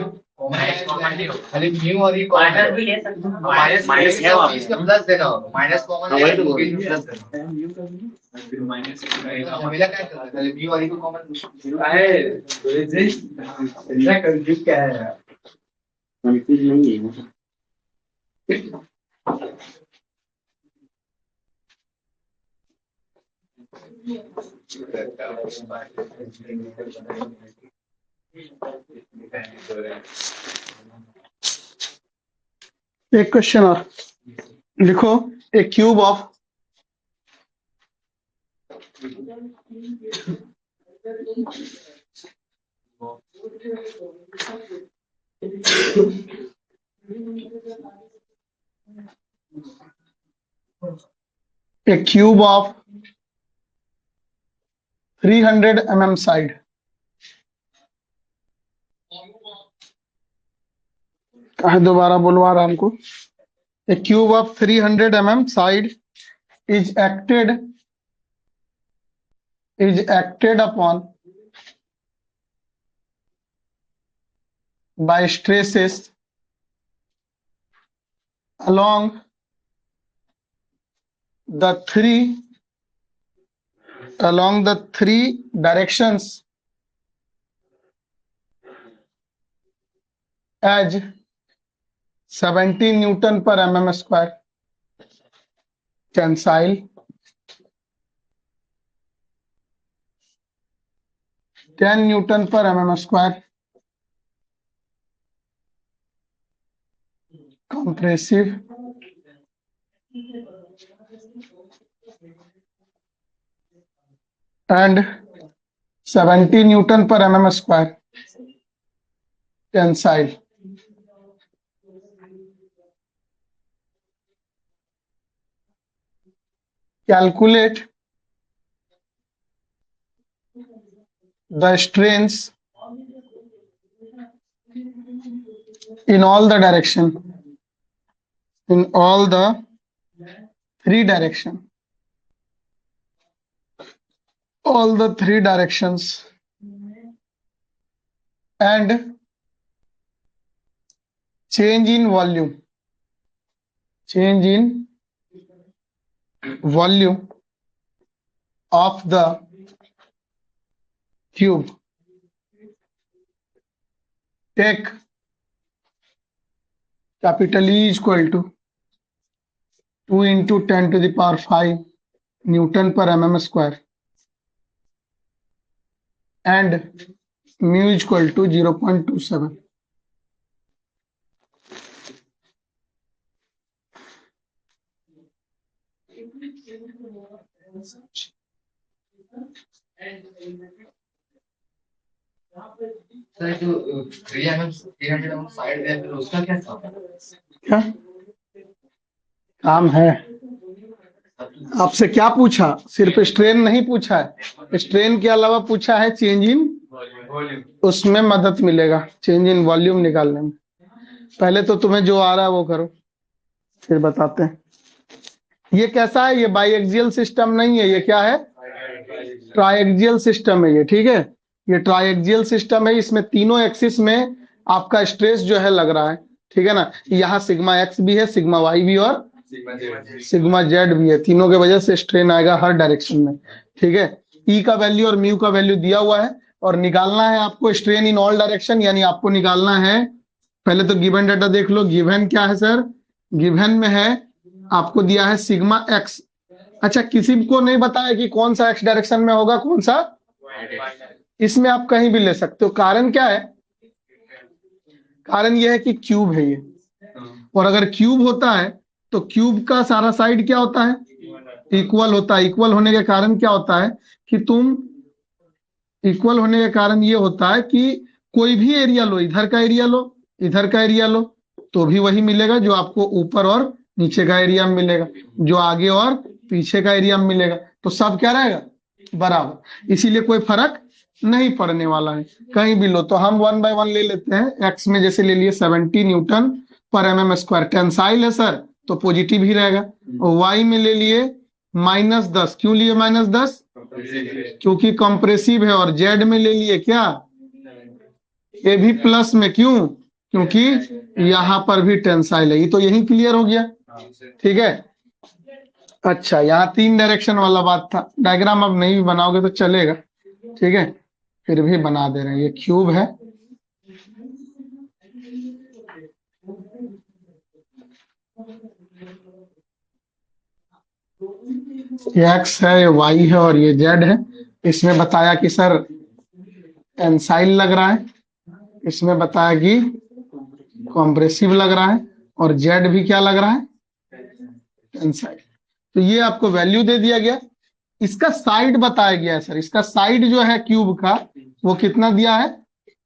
खाली म्यू और ई कॉमन माइनस भी ले सकते हैं, माइनस माइनस है वहाँ पे। इसका प्लस देना होगा, माइनस कॉमन हाँ, है वही तो तो बोल रहे हैं। प्लस देना होगा। हमें क्या करता है, खाली म्यू और ई को कॉमन कंफ्यूज क्या है यार। कंफ्यूज नहीं है। एक क्वेश्चन और लिखो, a cube of a cube of 300 mm side कहा दोबारा बोलवा रहा हमको। A cube of 300 mm side is acted upon by stresses along the three directions as 70 Newton per mm square tensile, 10 Newton per mm square compressive, and 70 Newton per mm square tensile. Calculate the strains in all the direction, in all the three direction, all the three directions, and change in volume of the cube. Take capital E is equal to 2 into 10 to the power 5 Newton per mm square and mu is equal to 0.27. Sir जो 300 mm side है फिर उसका क्या काम है? क्या काम है? आपसे क्या पूछा? सिर्फ स्ट्रेन नहीं पूछा है, स्ट्रेन के अलावा पूछा है चेंज इन, उसमें मदद मिलेगा चेंज इन वॉल्यूम निकालने में। पहले तो तुम्हें जो आ रहा है वो करो, फिर बताते हैं। ये कैसा है? ये बाईएक्सियल सिस्टम नहीं है, ये क्या है? ट्राइएक्सियल सिस्टम है ये, ठीक है। ये ट्राइएक्सियल सिस्टम है, इसमें तीनों एक्सिस में आपका स्ट्रेस जो है लग रहा है, ठीक है ना। यहाँ सिग्मा एक्स भी है, सिग्मा वाई भी और सिग्मा जेड भी है, तीनों के वजह से स्ट्रेन आएगा हर डायरेक्शन में, ठीक है। ई का वैल्यू और म्यू का वैल्यू दिया हुआ है और निकालना है आपको स्ट्रेन इन ऑल डायरेक्शन, यानी आपको निकालना है, पहले तो गिवन डाटा देख लो। गिवन क्या है सर? गिवन में है आपको दिया है सिग्मा एक्स। अच्छा, किसी को नहीं बताया कि कौन सा एक्स डायरेक्शन में होगा, कौन सा? इसमें आप कहीं भी ले सकते हो। कारण क्या है? कारण यह है कि क्यूब है ये, और अगर क्यूब होता है तो क्यूब का सारा साइड क्या होता है? इक्वल होता है। इक्वल होने के कारण क्या होता है कि इक्वल होने के कारण ये होता है कि कोई भी एरिया लो, इधर का एरिया लो, इधर का एरिया लो, तो भी वही मिलेगा जो आपको ऊपर और नीचे का एरिया में मिलेगा, जो आगे और पीछे का एरिया में मिलेगा, तो सब क्या रहेगा? बराबर। इसीलिए कोई फर्क नहीं पड़ने वाला है, कहीं भी लो। तो हम 1 by 1 ले लेते हैं। एक्स में जैसे ले लिए 70 न्यूटन पर mm स्क्वायर, टेंसाइल है सर तो पॉजिटिव ही रहेगा। और वाई में ले लिए -10, क्यों लिए -10? क्योंकि कंप्रेसिव है, और जेड में ले लिए क्या, ये भी प्लस में, क्यों, क्योंकि यहाँ पर भी टेंसाइल है। ये तो यही क्लियर हो गया, ठीक है। अच्छा, यहाँ 3 डायरेक्शन वाला बात था, डायग्राम अब नहीं भी बनाओगे तो चलेगा, ठीक है, फिर भी बना दे रहे हैं। ये क्यूब है, ये एक्स है, ये वाई है और ये जेड है। इसमें बताया कि सर टेंसाइल लग रहा है, इसमें बताया कि कॉम्प्रेसिव लग रहा है, और जेड भी क्या लग रहा है, टेंसाइल। तो ये आपको वैल्यू दे दिया गया। इसका साइड बताया गया है सर, इसका साइड जो है क्यूब का वो कितना दिया है,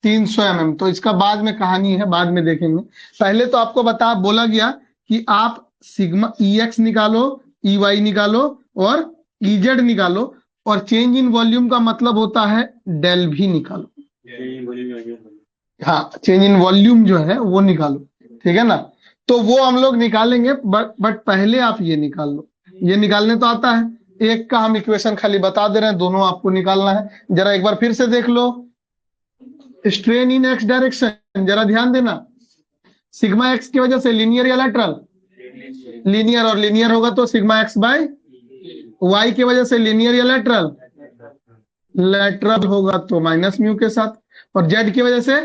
300 mm। तो इसका बाद में कहानी है, बाद में देखेंगे। पहले तो आपको बोला गया कि आप सिग्मा ई एक्स निकालो, ई वाई निकालो और ई जेड निकालो, और चेंज इन वॉल्यूम का मतलब होता है डेल भी निकालो। हाँ, चेंज इन वॉल्यूम जो है वो निकालो, ठीक है ना। तो वो हम लोग निकालेंगे, बट पहले आप ये निकाल लो। ये निकालने तो आता है, एक का हम इक्वेशन खाली बता दे रहे हैं, दोनों आपको निकालना है। जरा एक बार फिर से देख लो, स्ट्रेन इन एक्स डायरेक्शन, जरा ध्यान देना, सिग्मा एक्स की वजह से लीनियर या लेटरल, लीनियर, और लीनियर होगा तो सिग्मा एक्स बाय वाई की वजह से लीनियर या लेटरल, लेटरल होगा तो माइनस म्यू के साथ, और जेड की वजह से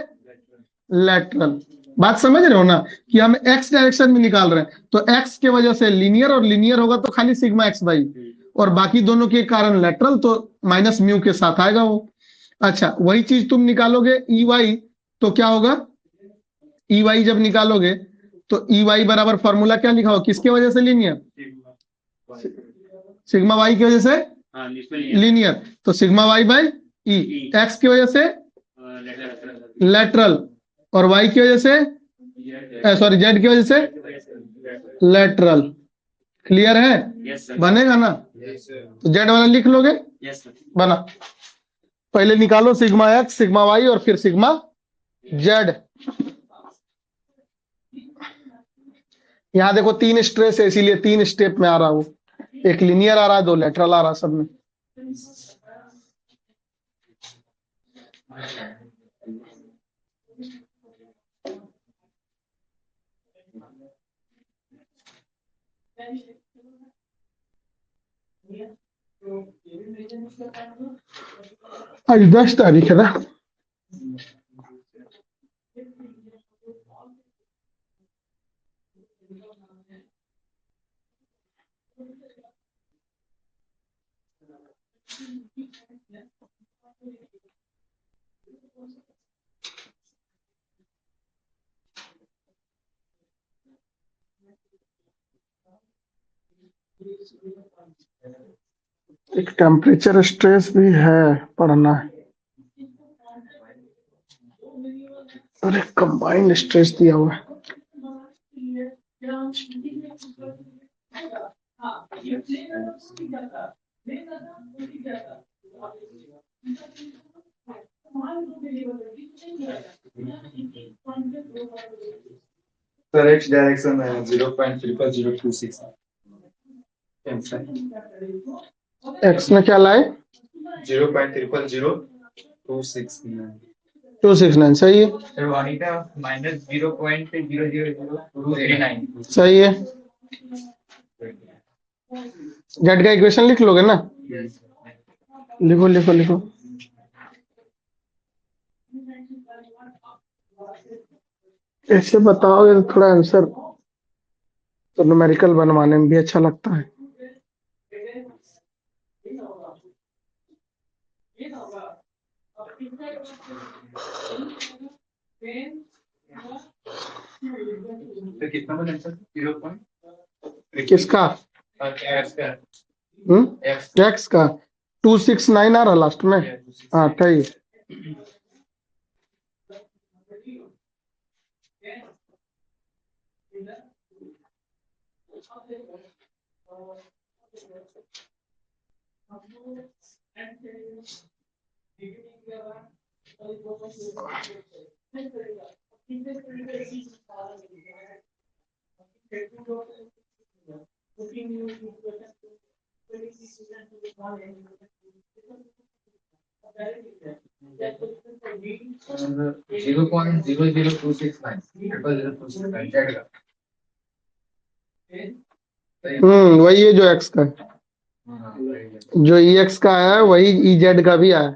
लेटरल। बात समझ रहे हो ना, कि हम एक्स डायरेक्शन में निकाल रहे हैं, तो एक्स के वजह से लीनियर, और लीनियर होगा तो खाली सिग्मा एक्स बाई, और बाकी दोनों के कारण लेटरल, तो माइनस म्यू के साथ आएगा वो। अच्छा, वही चीज तुम निकालोगे ई वाई, तो क्या होगा, ई वाई जब निकालोगे तो ई वाई बराबर फॉर्मूला क्या लिखा हो, किसके वजह से लीनियर, सिग्मा वाई की वजह से लीनियर, तो sigma Y by E, X की वजह से लेटरल, और वाई की वजह से, सॉरी जेड की वजह से लेटरल। क्लियर है, बनेगा ना, तो जेड वाला लिख लोगे, बना। पहले निकालो सिग्मा एक्स, सिग्मा वाई और फिर सिग्मा जेड। यहां देखो 3 स्ट्रेस है, इसीलिए 3 स्टेप में आ रहा हूं, एक लीनियर आ रहा है, 2 लेटरल आ रहा है सब में। आज 10 तारीख है ना, एक टेम्परेचर स्ट्रेस भी है, पढ़ना है, और एक कंबाइंड स्ट्रेस दिया हुआ है। सर एक्स डायरेक्शन में 0.0026 एक्स में क्या लाए, 0.0026 269, सही है, सर वाणी का -0.000239 सही है। जेड का इक्वेशन लिख लोगे ना, लिखो लिखो लिखो। ऐसे बताओगे तो थोड़ा आंसर तो न्यूमेरिकल बनवाने में भी अच्छा लगता है। तो कितना बना सर 0. किसका, एक्स का 269 आ रहा लास्ट में, हाँ सही है। $0.00269 0.00269 जेड का वही है जो एक्स का है। हाँ, जो ई एक्स का है वही ई जेड का भी आया।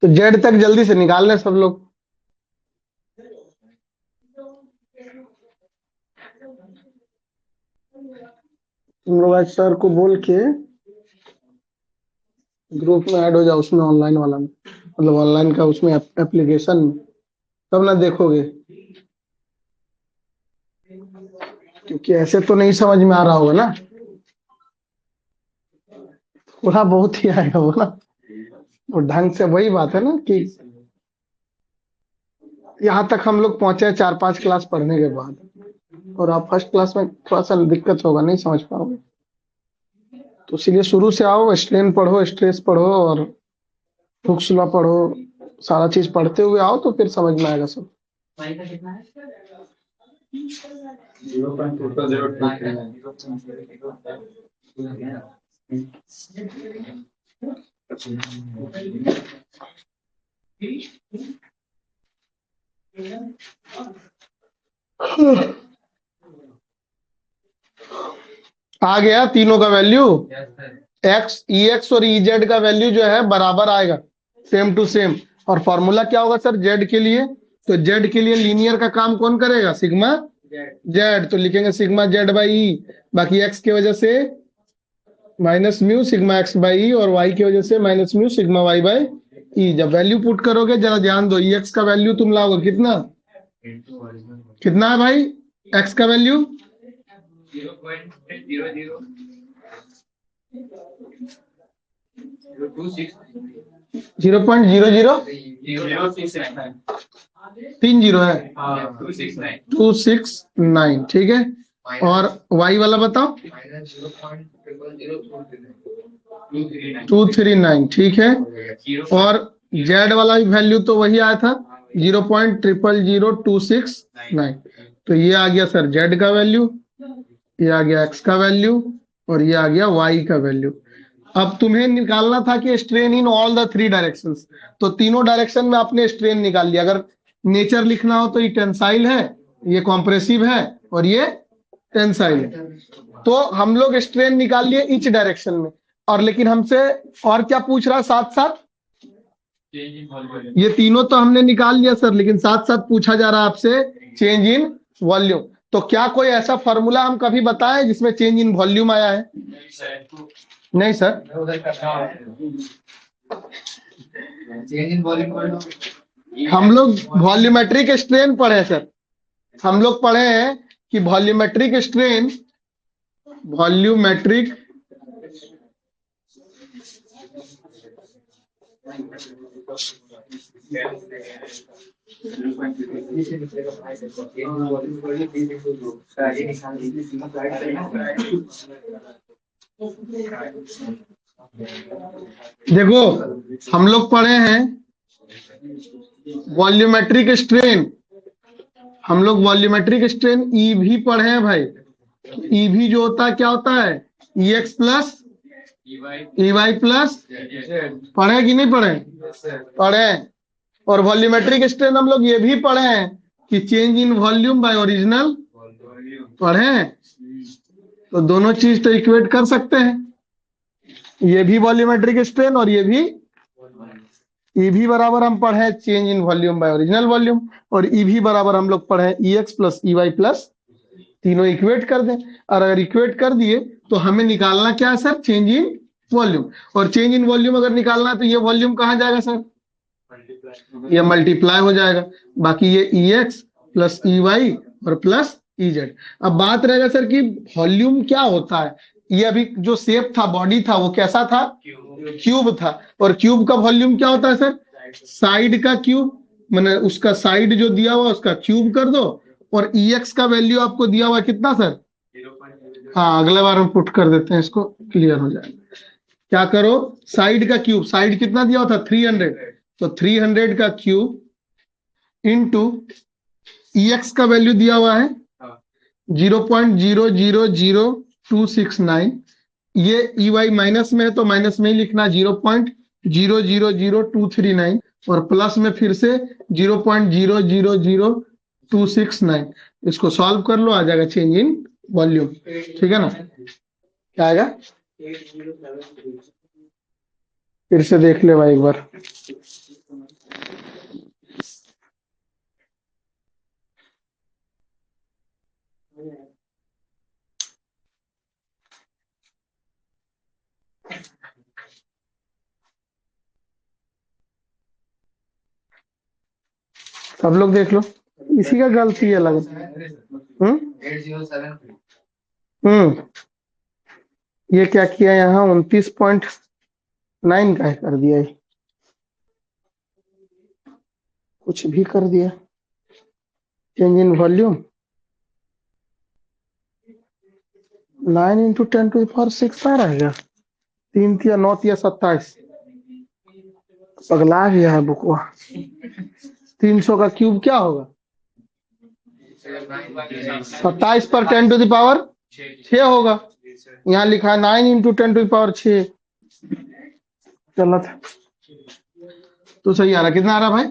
तो जेड तक जल्दी से निकाल लें सब लोग। तुम लोग आज सर को बोल के ग्रुप में ऐड हो जाओ, उसमें ऑनलाइन वाला में, मतलब ऑनलाइन का उसमें एप्लीकेशन में, तब ना देखोगे, क्योंकि ऐसे तो नहीं समझ में आ रहा होगा ना, थोड़ा बहुत ही आएगा वो ना। और ढंग से वही बात है ना कि यहाँ तक हम लोग पहुंचे 4-5 क्लास पढ़ने के बाद, और आप फर्स्ट क्लास में थोड़ा सा दिक्कत होगा, नहीं समझ पाओगे। तो इसलिए शुरू से आओ, स्ट्रेन पढ़ो, स्ट्रेस पढ़ो और हुक्स लॉ पढ़ो, सारा चीज पढ़ते हुए आओ तो फिर समझ में आएगा सब। वाई का कितना है? 0.00239. आ गया तीनों का वैल्यू, यस सर एक्स, ई एक्स और ई जेड का वैल्यू जो है बराबर आएगा, सेम टू सेम। और फॉर्मूला क्या होगा सर जेड के लिए? तो जेड के लिए लीनियर का काम कौन करेगा? Sigma Z. तो लिखेंगे सिग्मा जेड बाई ई, बाकी एक्स की वजह से minus mu sigma x by E, और वाई की वजह से minus mu sigma Y by E. जब वैल्यू पुट करोगे, जरा ध्यान दो, ई एक्स का वैल्यू तुम लाओगे कितना? कितना है भाई एक्स का वैल्यू? 0.0030 है, 269, ठीक है। और वाई वाला बताओ? -0.0000239, ठीक है। और जेड वाला वैल्यू तो वही आया था 0.0000269। तो ये आ गया सर जेड का वैल्यू, ये आ गया एक्स का वैल्यू, और ये आ गया वाई का वैल्यू। अब तुम्हें निकालना था कि strain in all the 3 directions, तो तीनों डायरेक्शन में आपने स्ट्रेन निकाल लिया। अगर नेचर लिखना हो तो ये टेंसाइल है, ये कॉम्प्रेसिव है, और ये टेंसाइल है। तो हम लोग स्ट्रेन निकाल लिए ईच डायरेक्शन में। और लेकिन हमसे और क्या पूछ रहा है साथ साथ? ये तीनों तो हमने निकाल लिया सर, लेकिन साथ साथ पूछा जा रहा है आपसे चेंज इन वॉल्यूम। तो क्या कोई ऐसा फॉर्मूला हम कभी बताएं जिसमें चेंज इन वॉल्यूम आया है? नहीं सर। चेंज इन वॉल्यूम हम लोग वॉल्यूमेट्रिक स्ट्रेन पढ़े सर, हम लोग पढ़े हैं कि वॉल्यूमेट्रिक स्ट्रेन, वॉल्यूमेट्रिक देखो हम लोग पढ़े हैं वॉल्यूमेट्रिक स्ट्रेन, हम लोग वॉल्यूमेट्रिक स्ट्रेन ई भी पढ़े हैं भाई। ई भी जो होता है क्या होता है? E x plus E y plus, पढ़े कि नहीं पढ़े? पढ़े। और वॉल्यूमेट्रिक स्ट्रेन हम लोग ये भी पढ़े हैं कि change in volume by original, पढ़े हैं। तो दोनों चीज तो इक्वेट कर सकते हैं, ये भी वॉल्यूमेट्रिक स्ट्रेन और ये भी बराबर हम पढ़े change in volume by original volume, और ई भी बराबर हम लोग पढ़े E x plus E y plus, तीनों इक्वेट कर दें। और अगर इक्वेट कर दिए तो हमें निकालना क्या है सर? Change in volume. और चेंज इन वॉल्यूम अगर निकालना है तो ये वॉल्यूम कहाँ जाएगा सर? ये मल्टीप्लाई हो जाएगा, बाकी ये ई एक्स प्लस ई वाई और प्लस ई जेड। अब बात रहेगा सर कि वॉल्यूम क्या होता है। ये अभी जो शेप था, बॉडी था, वो कैसा था? क्यूब था। और क्यूब का वॉल्यूम क्या होता है सर? साइड का क्यूब, मैंने उसका साइड जो दिया हुआ उसका क्यूब कर दो। और ई एक्स का वैल्यू आपको दिया हुआ कितना सर? हाँ, अगले बार हम पुट कर देते हैं, इसको क्लियर हो जाएगा। क्या करो, साइड का क्यूब, साइड कितना दिया हुआ था? 300, तो 300 का क्यूब इंटू ई एक्स का वैल्यू दिया हुआ है 0.000269, ये EY माइनस में है तो माइनस में ही लिखना 0.000239, और प्लस में फिर से 0.000269। इसको सॉल्व कर लो, आ जाएगा चेंज इन वॉल्यूम। ठीक है ना, क्या आएगा? 8073। फिर से देख ले भाई एक बार। सब लोग देख लो, इसी का गलती है लग। 8073। ये क्या किया यहाँ, 29.9 का कर दिया, ये कुछ भी कर दिया। चेंज इन वॉल्यूम 9 इंटू 10⁶ आ रहा है क्या? 3 तिया 9 तिया 27। पगला गया है बुकवा। 300 का क्यूब क्या होगा? 27 पर 10⁶ होगा। यहाँ लिखा है 9 इंटू 10⁶ गलत है। तो सही आ रहा, कितना आ रहा भाई?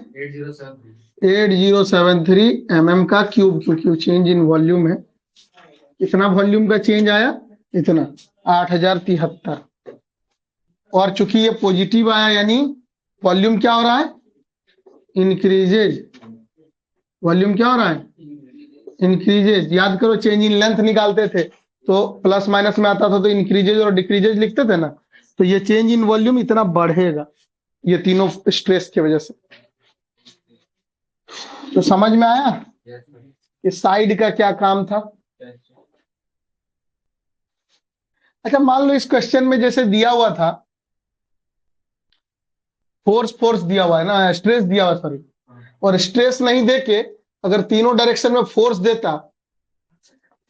8073 mm का क्यूब, क्योंकि चेंज इन वॉल्यूम है। कितना वॉल्यूम का चेंज आया? इतना 8073। और चूंकि ये पॉजिटिव आया, यानी वॉल्यूम क्या हो रहा है? इंक्रीजेज। वॉल्यूम क्या हो रहा है? इंक्रीजेज। याद करो, चेंज इन लेंथ निकालते थे तो प्लस माइनस में आता था, तो इंक्रीजेज और डिक्रीजेज लिखते थे ना। तो ये चेंज इन वॉल्यूम इतना बढ़ेगा, ये तीनों स्ट्रेस की वजह से। तो समझ में आया कि साइड का क्या काम था। अच्छा, मान लो इस क्वेश्चन में जैसे दिया हुआ था, फोर्स दिया हुआ है ना, स्ट्रेस दिया हुआ, सॉरी, और स्ट्रेस नहीं देके अगर तीनों डायरेक्शन में फोर्स देता,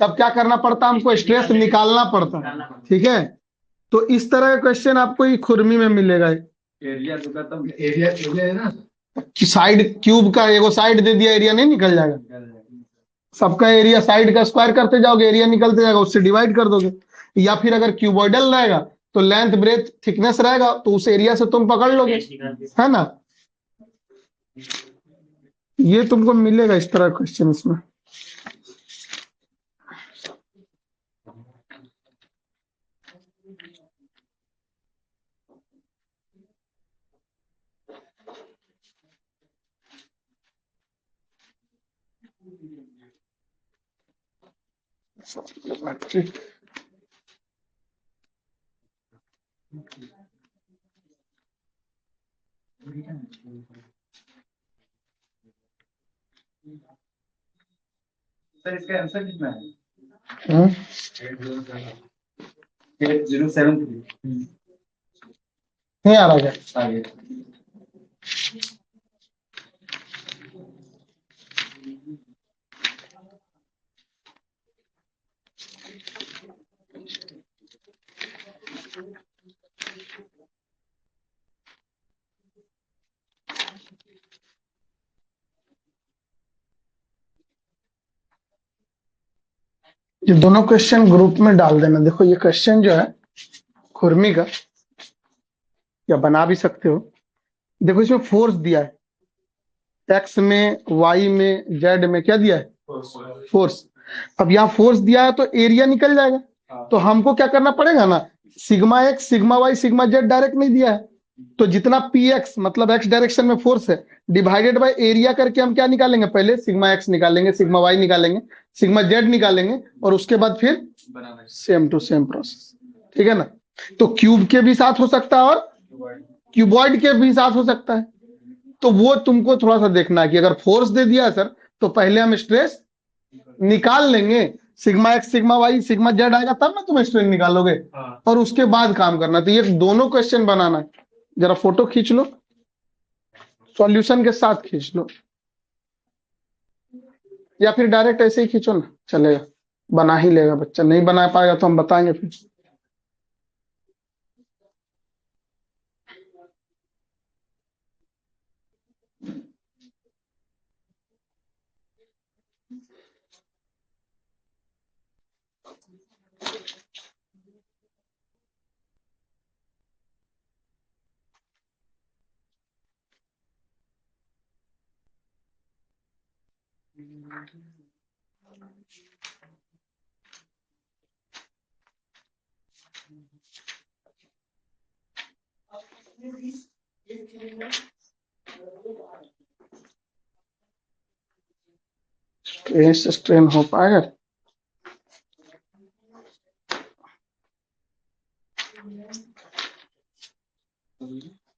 तब क्या करना पड़ता? हमको स्ट्रेस निकालना पड़ता। ठीक है, तो इस तरह का क्वेश्चन आपको ये खुरमी में मिलेगा। एरिया तो खत्म, एरिया है ना, कि साइड क्यूब का एगो साइड दे दिया, एरिया नहीं निकल जाएगा? सबका एरिया साइड का स्क्वायर करते जाओगे, एरिया निकलते जाएगा, उससे डिवाइड कर दोगे। या फिर अगर क्यूबॉइडल रहेगा तो लेंथ ब्रेथ थिकनेस रहेगा, तो उस एरिया से तुम पकड़ लोगे, है ना। ये तुमको मिलेगा इस तरह क्वेश्चन इसमें। सर इसका आंसर कितना है? हम्म? 8073। नहीं आ रहा क्या? आगे ये दोनों क्वेश्चन ग्रुप में डाल देना। देखो ये क्वेश्चन जो है खुरमी का, या बना भी सकते हो। देखो इसमें फोर्स दिया है, एक्स में, वाई में, जेड में, क्या दिया है? फोर्स। अब यहाँ फोर्स दिया है तो एरिया निकल जाएगा। तो हमको क्या करना पड़ेगा ना, sigma X, sigma Y, sigma Z direct नहीं दिया है, तो जितना पी एक्स मतलब एक्स डायरेक्शन में फोर्स है, डिवाइडेड बाय एरिया करके हम क्या निकालेंगे? पहले सिग्मा एक्स निकालेंगे, सिग्मा वाई निकालेंगे, सिग्मा जेड निकालेंगे, और उसके बाद फिर सेम टू सेम प्रोसेस। ठीक है ना। तो क्यूब के भी साथ हो सकता है और क्यूबॉइड के भी साथ हो सकता है। तो वो तुमको थोड़ा सा देखना है कि अगर फोर्स दे दिया है सर, तो पहले हम स्ट्रेस निकाल लेंगे। Sigma X, sigma Y, sigma Z आएगा तब ना तुम स्ट्रेस निकालोगे, और उसके बाद काम करना। तो ये दोनों क्वेश्चन बनाना है। जरा फोटो खींच लो, सॉल्यूशन के साथ खींच लो, या फिर डायरेक्ट ऐसे ही खींचो ना, चलेगा। बना ही लेगा बच्चा, नहीं बना पाएगा तो हम बताएंगे फिर। स्ट्रेन हो पाएगा?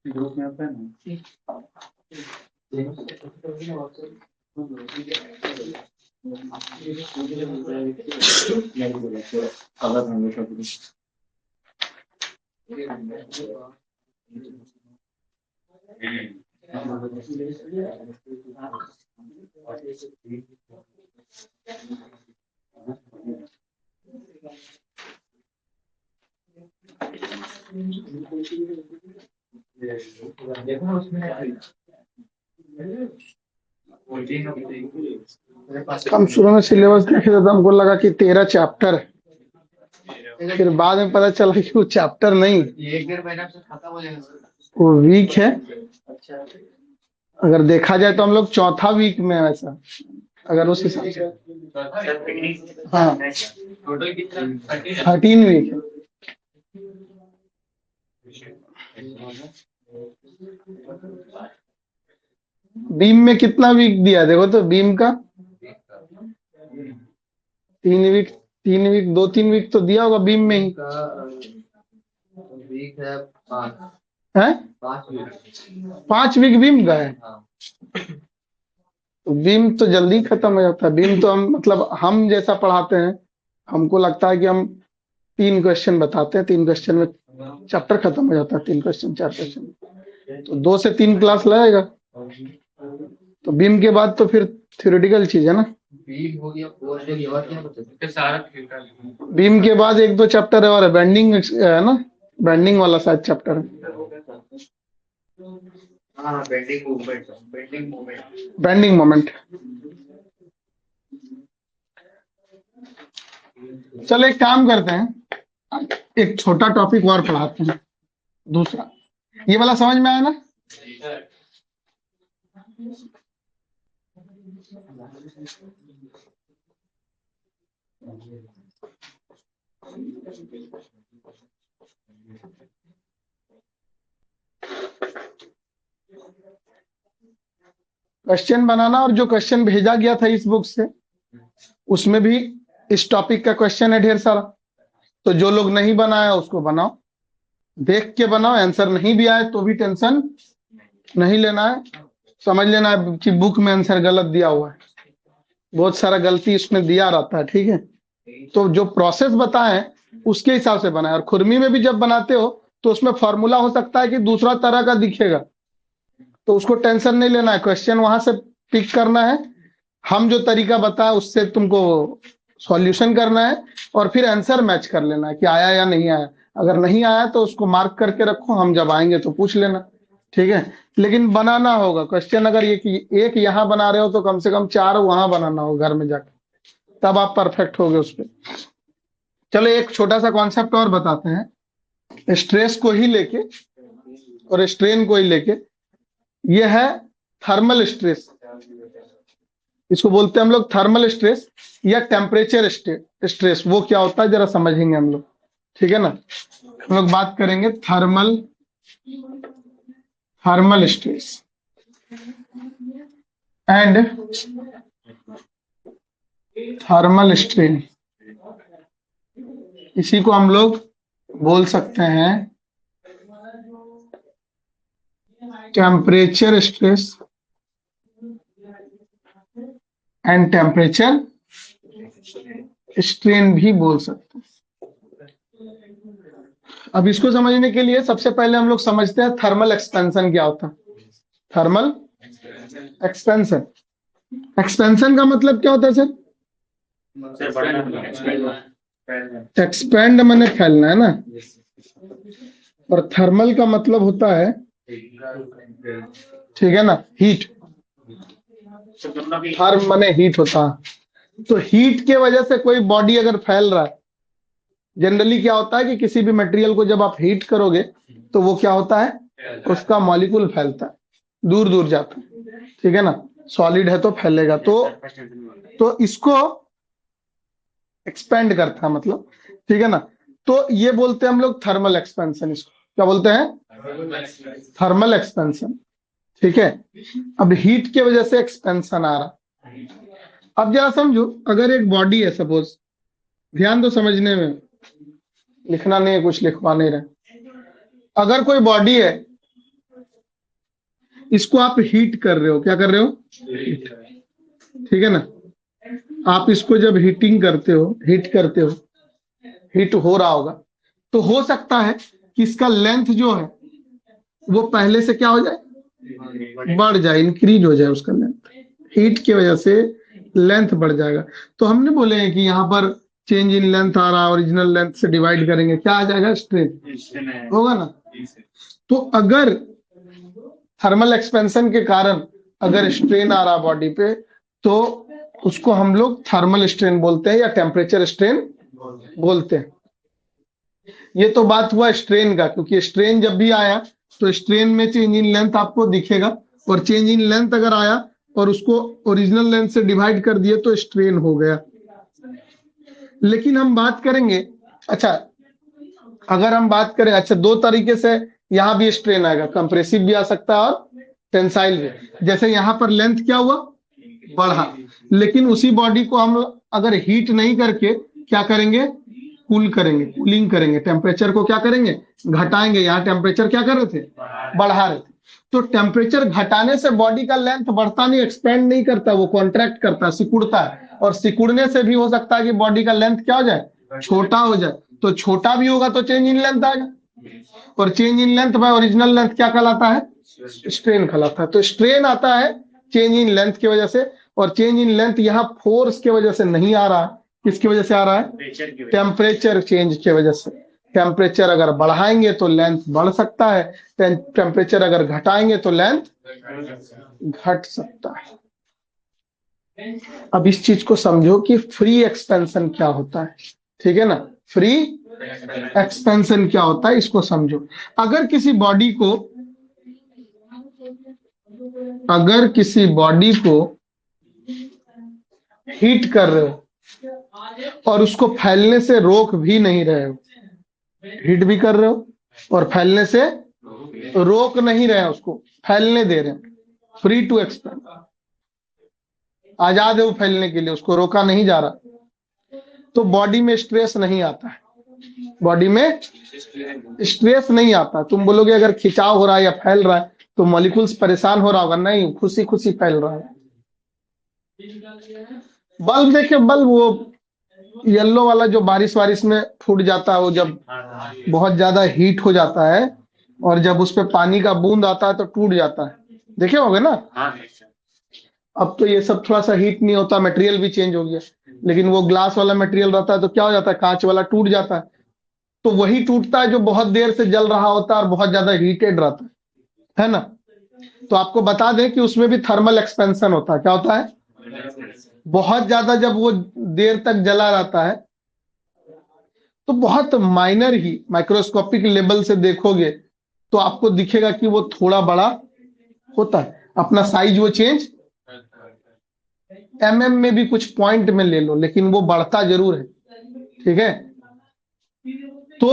ग्रुप में आता है ना। देखो उसमें हम शुरू में सिलेबस देखे थे तो हमको लगा कि 13 चैप्टर है, फिर बाद में पता चला कि वो चैप्टर नहीं, ये 1.5 महीना से खत्म हो जाएगा सर। वो वीक है। अच्छा अगर देखा जाए तो हम लोग चौथा वीक में है वैसा, अगर उस हिसाब से। हाँ, टोटल कितना 13 वीक है। बीम में कितना वीक दिया देखो तो, बीम का 3 वीक 2-3 वीक तो दिया होगा बीम में ही वीक है 5 है। 5 वीक बीम का है। तो बीम तो जल्दी खत्म हो जाता है। बीम तो हम मतलब हम जैसा पढ़ाते हैं, हमको लगता है कि हम 3 क्वेश्चन बताते हैं, 3 क्वेश्चन में चैप्टर खत्म हो जाता है। 3 क्वेश्चन 4 क्वेश्चन, तो 2 से 3 क्लास लगेगा। तो बीम के बाद तो फिर थ्योरेटिकल चीज है ना। बीम हो गया कोर्स के बाद क्या बचा सारा बीम के बाद 1-2 चैप्टर है और बेंडिंग है ना, बेंडिंग वाला शायद चैप्टर है। हाँ बेंडिंग मूवमेंट बेंडिंग मोमेंट। चलो एक काम करते हैं, एक छोटा टॉपिक और पढ़ाते हैं, दूसरा। ये वाला समझ में आया ना? क्वेश्चन बनाना, और जो क्वेश्चन भेजा गया था इस बुक से, उसमें भी इस टॉपिक का क्वेश्चन है ढेर सारा। तो जो लोग नहीं बनाया उसको बनाओ, देख के बनाओ। आंसर नहीं भी आए तो भी टेंशन नहीं लेना है, समझ लेना है कि बुक में आंसर गलत दिया हुआ है। बहुत सारा गलती इसमें दिया रहता है, ठीक है। तो जो प्रोसेस बताएं उसके हिसाब से बनाए। और खुरमी में भी जब बनाते हो तो उसमें फॉर्मूला हो सकता है कि दूसरा तरह का दिखेगा, तो उसको टेंशन नहीं लेना है। क्वेश्चन वहां से पिक करना है, हम जो तरीका बताया उससे तुमको सॉल्यूशन करना है, और फिर आंसर मैच कर लेना है कि आया या नहीं आया। अगर नहीं आया तो उसको मार्क करके रखो, हम जब आएंगे तो पूछ लेना, ठीक है। लेकिन बनाना होगा क्वेश्चन। अगर एक यहाँ बना रहे हो तो कम से कम 4 वहां बनाना होगा घर में जाकर, तब आप परफेक्ट होगे उस पर। चलो एक छोटा सा कॉन्सेप्ट और बताते हैं, स्ट्रेस को ही लेके और स्ट्रेन को ही लेके। ये है थर्मल स्ट्रेस, इसको बोलते हैं हम लोग थर्मल स्ट्रेस या टेम्परेचर स्ट्रेस। वो क्या होता है जरा समझेंगे हम लोग, ठीक है ना। हम लोग बात करेंगे thermal stress and thermal strain. इसी को हम लोग बोल सकते हैं temperature stress and temperature strain भी बोल सकते हैं। अब इसको समझने के लिए सबसे पहले हम लोग समझते हैं थर्मल एक्सपेंशन क्या होता है। थर्मल एक्सपेंशन, एक्सपेंशन का मतलब क्या होता है सर? एक्सपेंड मैंने फैलना है ना, और थर्मल का मतलब होता है, ठीक है ना, हीट। थर्म माने हीट होता है। तो हीट के वजह से कोई बॉडी अगर फैल रहा है, जनरली क्या होता है कि किसी भी मटेरियल को जब आप हीट करोगे तो वो क्या होता है, उसका मॉलिक्यूल फैलता है, दूर दूर जाता है, ठीक है ना। सॉलिड है तो फैलेगा, तो इसको एक्सपेंड करता है, मतलब, ठीक है ना। तो ये बोलते हैं हम लोग थर्मल एक्सपेंशन, इसको क्या बोलते हैं? थर्मल एक्सपेंशन, ठीक है। अब हीट की वजह से एक्सपेंशन आ रहा। अब जरा समझो, अगर एक बॉडी है, सपोज, ध्यान दो समझने में, लिखना नहीं है, कुछ लिखवा नहीं रहे। अगर कोई बॉडी है, इसको आप हीट कर रहे हो, क्या कर रहे हो? ठीक है ना। आप इसको जब हीटिंग करते हो, हीट हो रहा होगा, तो हो सकता है कि इसका लेंथ जो है वो पहले से क्या हो जाए, बढ़ जाए, इंक्रीज हो जाए उसका लेंथ। हीट की वजह से लेंथ बढ़ जाएगा। तो हमने बोले हैं कि यहाँ पर चेंज इन लेंथ आ रहा है, ओरिजिनल लेंथ से डिवाइड करेंगे, क्या आ जाएगा? स्ट्रेन होगा ना। तो अगर थर्मल एक्सपेंशन के कारण अगर स्ट्रेन आ रहा बॉडी पे, तो उसको हम लोग थर्मल स्ट्रेन बोलते हैं या टेम्परेचर स्ट्रेन बोलते हैं। ये तो बात हुआ स्ट्रेन का, क्योंकि स्ट्रेन जब भी आया तो स्ट्रेन में चेंज इन लेंथ आपको दिखेगा, और चेंज इन लेंथ अगर आया और उसको ओरिजिनल लेंथ से डिवाइड कर दिए तो स्ट्रेन हो गया। लेकिन हम बात करेंगे, अच्छा, अगर हम बात करें, अच्छा, दो तरीके से यहां भी स्ट्रेन आएगा, कंप्रेसिव भी आ सकता है और टेंसाइल भी। जैसे यहां पर लेंथ क्या हुआ, बढ़ा, लेकिन उसी बॉडी को हम अगर हीट नहीं करके क्या करेंगे, कूल करेंगे, कूलिंग करेंगे, टेम्परेचर को क्या करेंगे, घटाएंगे। यहाँ टेम्परेचर क्या कर रहे थे, बढ़ा रहे थे। तो टेम्परेचर घटाने से बॉडी का लेंथ बढ़ता नहीं, एक्सपेंड नहीं करता, वो कॉन्ट्रैक्ट करता है, सिकुड़ता है। और सिकुड़ने से भी हो सकता है कि बॉडी का लेंथ क्या हो जाए, छोटा हो जाए। तो छोटा भी होगा तो चेंज इन लेंथ आएगा, और change in length bye original length क्या कहलाता है, स्ट्रेन कहलाता है। तो स्ट्रेन आता है चेंज इन लेंथ की वजह से, और चेंज इन लेंथ यहाँ फोर्स की वजह से नहीं आ रहा है। किसकी वजह से आ रहा है? टेम्परेचर चेंज की वजह से। टेम्परेचर अगर बढ़ाएंगे तो लेंथ बढ़ सकता है, टेम्परेचर अगर घटाएंगे तो लेंथ घट सकता है। अब इस चीज को समझो कि फ्री एक्सपेंशन क्या होता है, ठीक है ना। फ्री एक्सपेंशन क्या होता है, इसको समझो। अगर किसी बॉडी को हीट कर रहे हो और उसको फैलने से रोक भी नहीं रहे हो, हीट भी कर रहे हो और फैलने से रोक नहीं रहे, उसको फैलने दे रहे हैं, फ्री टू एक्सपेंड, आजाद है वो फैलने के लिए, उसको रोका नहीं जा रहा, तो बॉडी में स्ट्रेस नहीं आता है, बॉडी में स्ट्रेस नहीं आता। तुम बोलोगे अगर खिंचाव हो रहा है या फैल रहा है तो मॉलिक्यूल्स परेशान हो रहा होगा, नहीं, खुशी खुशी फैल रहा है। बल्ब देखिए, बल्ब वो येलो वाला जो बारिश वारिश में फूट जाता है, वो जब बहुत ज्यादा हीट हो जाता है और जब उस पे पानी का बूंद आता है तो टूट जाता है, देखे होगे ना। अब तो ये सब थोड़ा सा हीट नहीं होता, मटेरियल भी चेंज हो गया, लेकिन वो ग्लास वाला मटेरियल रहता है तो क्या हो जाता है, कांच वाला टूट जाता है। तो वही टूटता है जो बहुत देर से जल रहा होता है और बहुत ज्यादा हीटेड रहता है ना। तो आपको बता दें कि उसमें भी थर्मल एक्सपेंशन होता है। क्या होता है? बहुत ज्यादा जब वो देर तक जला रहता है तो बहुत माइनर ही, माइक्रोस्कोपिक लेवल से देखोगे तो आपको दिखेगा कि वो थोड़ा बड़ा होता है, अपना साइज वो चेंज mm में भी कुछ पॉइंट में ले लो, लेकिन वो बढ़ता जरूर है, ठीक है। तो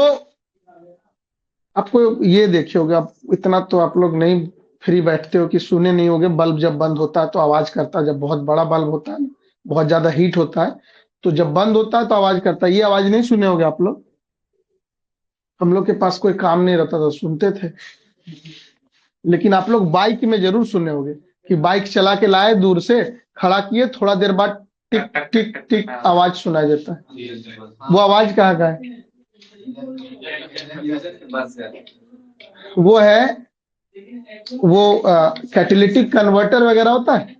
आपको ये देखे होगे, आप इतना तो आप लोग नहीं फ्री बैठते हो कि सुने नहीं होगे, बल्ब जब बंद होता है तो आवाज करता है। जब बहुत बड़ा बल्ब होता है, बहुत ज्यादा हीट होता है, तो जब बंद होता है तो आवाज करता है। ये आवाज नहीं सुने होगे आप लोग, हम लोग के पास कोई काम नहीं रहता था, सुनते थे। लेकिन आप लोग बाइक में जरूर सुने होगे कि बाइक चला के लाए, दूर से खड़ा किए, थोड़ा देर बाद टिक टिक टिक आवाज सुनाई देता है। वो आवाज कहाँ का है? वो है वो कैटालिटिक कन्वर्टर वगैरह होता है,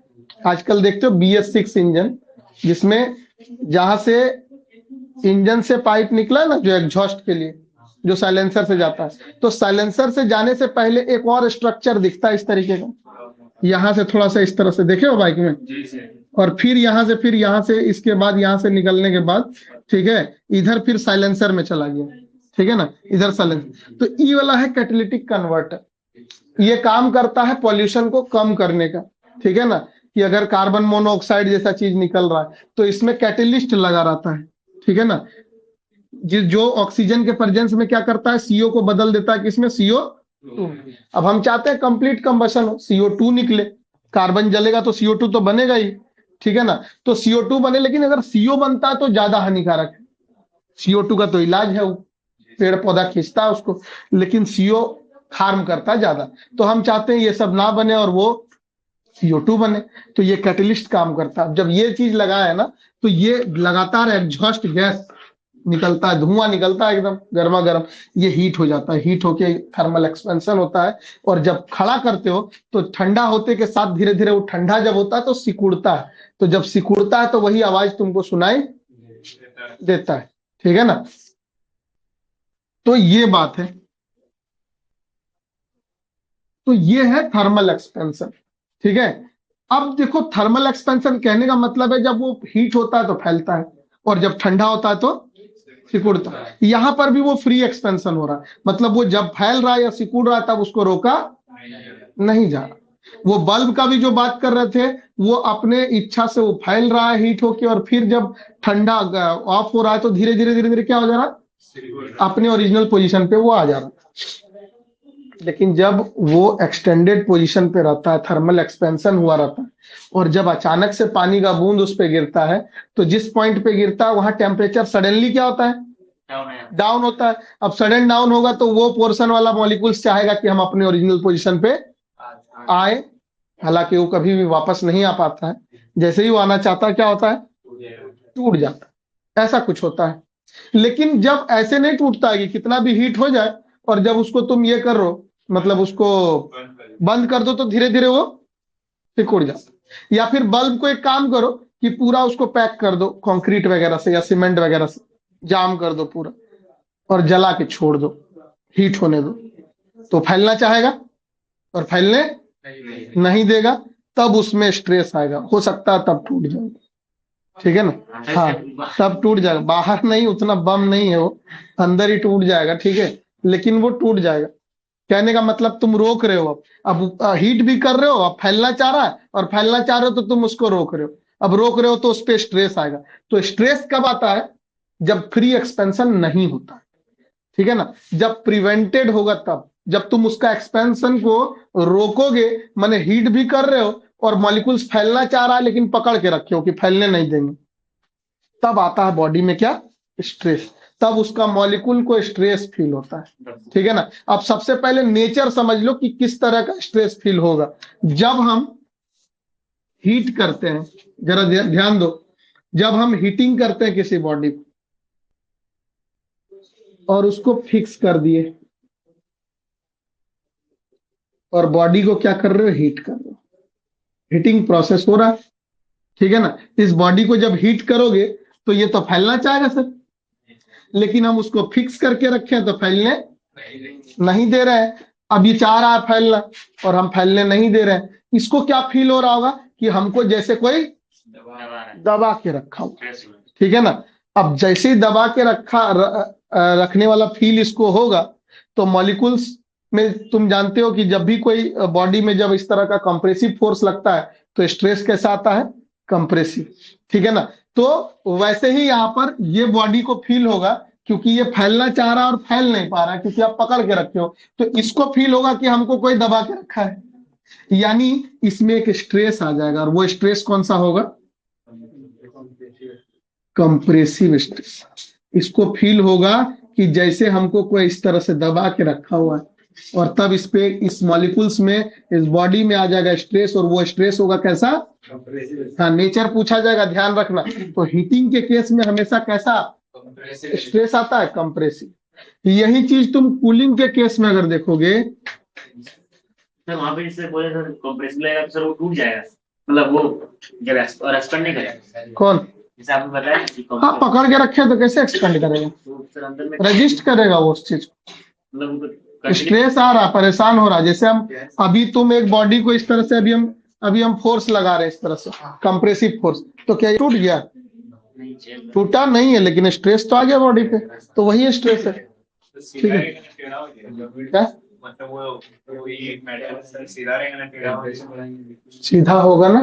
आजकल देखते हो BS6 इंजन, जिसमें जहां से इंजन से पाइप निकला ना जो एग्जॉस्ट के लिए, जो साइलेंसर से जाता है, तो साइलेंसर से जाने से पहले एक और स्ट्रक्चर दिखता है इस तरीके का, यहाँ से थोड़ा सा इस तरह से, देखे हो बाइक में, और फिर यहाँ से इसके बाद यहाँ से निकलने के बाद, ठीक है, इधर फिर साइलेंसर में चला गया, ठीक है ना, इधर साइलेंसर। तो ई वाला है कैटालिटिक कन्वर्टर, ये काम करता है पॉल्यूशन को कम करने का, ठीक है ना, कि अगर कार्बन मोनोऑक्साइड जैसा चीज निकल रहा है तो इसमें कैटेलिस्ट लगा रहता है, ठीक है ना, जो ऑक्सीजन के प्रेजेंस में क्या करता है, सीओ को बदल देता है किसमें, CO2। अब हम चाहते हैं कंप्लीट कंबशन हो, CO2 निकले, कार्बन जलेगा तो CO2 तो बनेगा ही, ठीक है ना, तो CO2 बने, लेकिन अगर CO बनता है तो ज्यादा हानिकारक है। CO2 का तो इलाज है, वो पेड़ पौधा खींचता है उसको, लेकिन CO हार्म करता है ज्यादा। तो हम चाहते हैं ये सब ना बने और वो CO2 बने, तो ये कैटलिस्ट काम करता है। जब ये चीज लगा है ना, तो ये लगातार एग्जॉस्ट गैस निकलता है, धुआं निकलता है एकदम गर्मा गर्म, ये हीट हो जाता है, हीट होके थर्मल एक्सपेंशन होता है। और जब खड़ा करते हो तो ठंडा होते के साथ धीरे धीरे वो ठंडा जब होता है तो सिकुड़ता है, तो जब सिकुड़ता है तो वही आवाज तुमको सुनाई देता है, ठीक है ना। तो ये बात है, तो ये है थर्मल एक्सपेंशन, ठीक है। अब देखो थर्मल एक्सपेंशन कहने का मतलब है जब वो हीट होता है तो फैलता है, और जब ठंडा होता है तो सिकुड़ता है। यहाँ पर भी वो फ्री एक्सपेंशन हो रहा है, मतलब वो जब फैल रहा है या सिकुड़ रहा है तब उसको रोका नहीं जा रहा। वो बल्ब का भी जो बात कर रहे थे, वो अपने इच्छा से वो फैल रहा है हीट होके, और फिर जब ठंडा ऑफ हो रहा है तो धीरे धीरे धीरे धीरे क्या हो जा रहा है, अपने ओरिजिनल पोजीशन पे वो आ जा रहा है। लेकिन जब वो एक्सटेंडेड पोजीशन पे रहता है, थर्मल एक्सपेंशन हुआ रहता है, और जब अचानक से पानी का बूंद उस पे गिरता है, तो जिस पॉइंट पे गिरता है वहां टेम्परेचर सडनली क्या होता है, डाउन होता है। अब सडन डाउन होगा तो वो पोर्शन वाला मॉलिक्यूल्स चाहेगा कि हम अपने ओरिजिनल पोजीशन पे आए, हालांकि वो कभी भी वापस नहीं आ पाता है। जैसे ही वो आना चाहता है क्या होता है, टूट जाता है, ऐसा कुछ होता है। लेकिन जब ऐसे नहीं टूटता है कि कितना भी हीट हो जाए, और जब उसको तुम ये करो, मतलब उसको बंद कर दो, तो धीरे धीरे वो सिकुड़ जाता है। या फिर बल्ब को एक काम करो कि पूरा उसको पैक कर दो कंक्रीट वगैरह से या सीमेंट वगैरह से, जाम कर दो पूरा, और जला के छोड़ दो, हीट होने दो, तो फैलना चाहेगा और फैलने नहीं देगा, तब उसमें स्ट्रेस आएगा, हो सकता है तब टूट जाएगा, ठीक है ना। हाँ, तब टूट जाएगा, बाहर नहीं, उतना बम नहीं है वो, अंदर ही टूट जाएगा, ठीक है, लेकिन वो टूट जाएगा। कहने का मतलब तुम रोक रहे हो, अब हीट भी कर रहे हो, अब फैलना चाह रहा है, और फैलना चाह रहे हो तो तुम उसको रोक रहे हो। अब रोक रहे हो तो उस पर स्ट्रेस आएगा। तो स्ट्रेस कब आता है, जब फ्री एक्सपेंशन नहीं होता है, ठीक है ना। जब प्रिवेंटेड होगा तब, जब तुम उसका एक्सपेंशन को रोकोगे, माने हीट भी कर रहे हो और मॉलिक्यूल्स फैलना चाह रहा है लेकिन पकड़ के रखे हो कि फैलने नहीं देंगे, तब आता है बॉडी में क्या, स्ट्रेस, तब उसका मॉलिक्यूल को स्ट्रेस फील होता है, ठीक है ना। अब सबसे पहले नेचर समझ लो कि किस तरह का स्ट्रेस फील होगा। जब हम हीट करते हैं, जरा ध्यान दो, जब हम हीटिंग करते हैं किसी बॉडी को और उसको फिक्स कर दिए, और बॉडी को क्या कर रहे हो, हीट कर रहे हो, हीटिंग प्रोसेस हो रहा है, ठीक है ना। इस बॉडी को जब हीट करोगे तो ये तो फैलना चाहेगा सर, लेकिन हम उसको फिक्स करके रखे हैं तो फैलने नहीं दे रहे हैं। अब ये चाह रहा है फैलना और हम फैलने नहीं दे रहे हैं। इसको क्या फील हो रहा होगा कि हमको जैसे कोई दबा के रखा हो, ठीक है ना। अब जैसे ही दबा के रखने वाला फील इसको होगा, तो मॉलिक्यूल्स में तुम जानते हो कि जब भी कोई बॉडी में जब इस तरह का कंप्रेसिव फोर्स लगता है तो स्ट्रेस कैसा आता है, कंप्रेसिव, ठीक है ना। तो वैसे ही यहाँ पर ये बॉडी को फील होगा, क्योंकि ये फैलना चाह रहा है और फैल नहीं पा रहा है क्योंकि आप पकड़ के रखे हो, तो इसको फील होगा कि हमको कोई दबा के रखा है, यानी इसमें एक स्ट्रेस आ जाएगा। और वो स्ट्रेस कौन सा होगा, कंप्रेसिव स्ट्रेस। इसको फील होगा कि जैसे हमको कोई इस तरह से दबा के रखा हुआ है, और तब इस पे, इस मॉलिक्यूल्स में, इस बॉडी में आ जाएगा स्ट्रेस, और वो स्ट्रेस होगा कैसा, हाँ, नेचर पूछा जाएगा, ध्यान रखना। तो हीटिंग के केस में हमेशा कैसा स्ट्रेस आता है, कंप्रेसिव। यही चीज तुम कूलिंग के केस में अगर देखोगे, सर वहां पे जैसे बोले सर कंप्रेसिव लगेगा तो सर वो टूट जाएगा, मतलब वो जब एक्सपेंड नहीं करेगा, कौन, जैसे आपने बताया कि हाँ, पकड़ के रखे तो कैसे एक्सपेंड करेगा, सर अंदर में रजिस्ट करेगा वो उस चीज को। मतलब स्ट्रेस आ रहा, परेशान हो रहा, जैसे हम अभी तुम एक बॉडी को इस तरह से, अभी हम फोर्स लगा रहे हैं इस तरह से, कंप्रेसिव फोर्स, तो क्या ये टूट गया, टूटा नहीं है, लेकिन स्ट्रेस तो आ गया बॉडी पे, तो वही स्ट्रेस है, ठीक है। क्या मतलब वो ये मेटल सर सीधा रहेगा ना टेढ़ा होगा? टेम्परेचर बढ़ाएंगे सीधा होगा ना।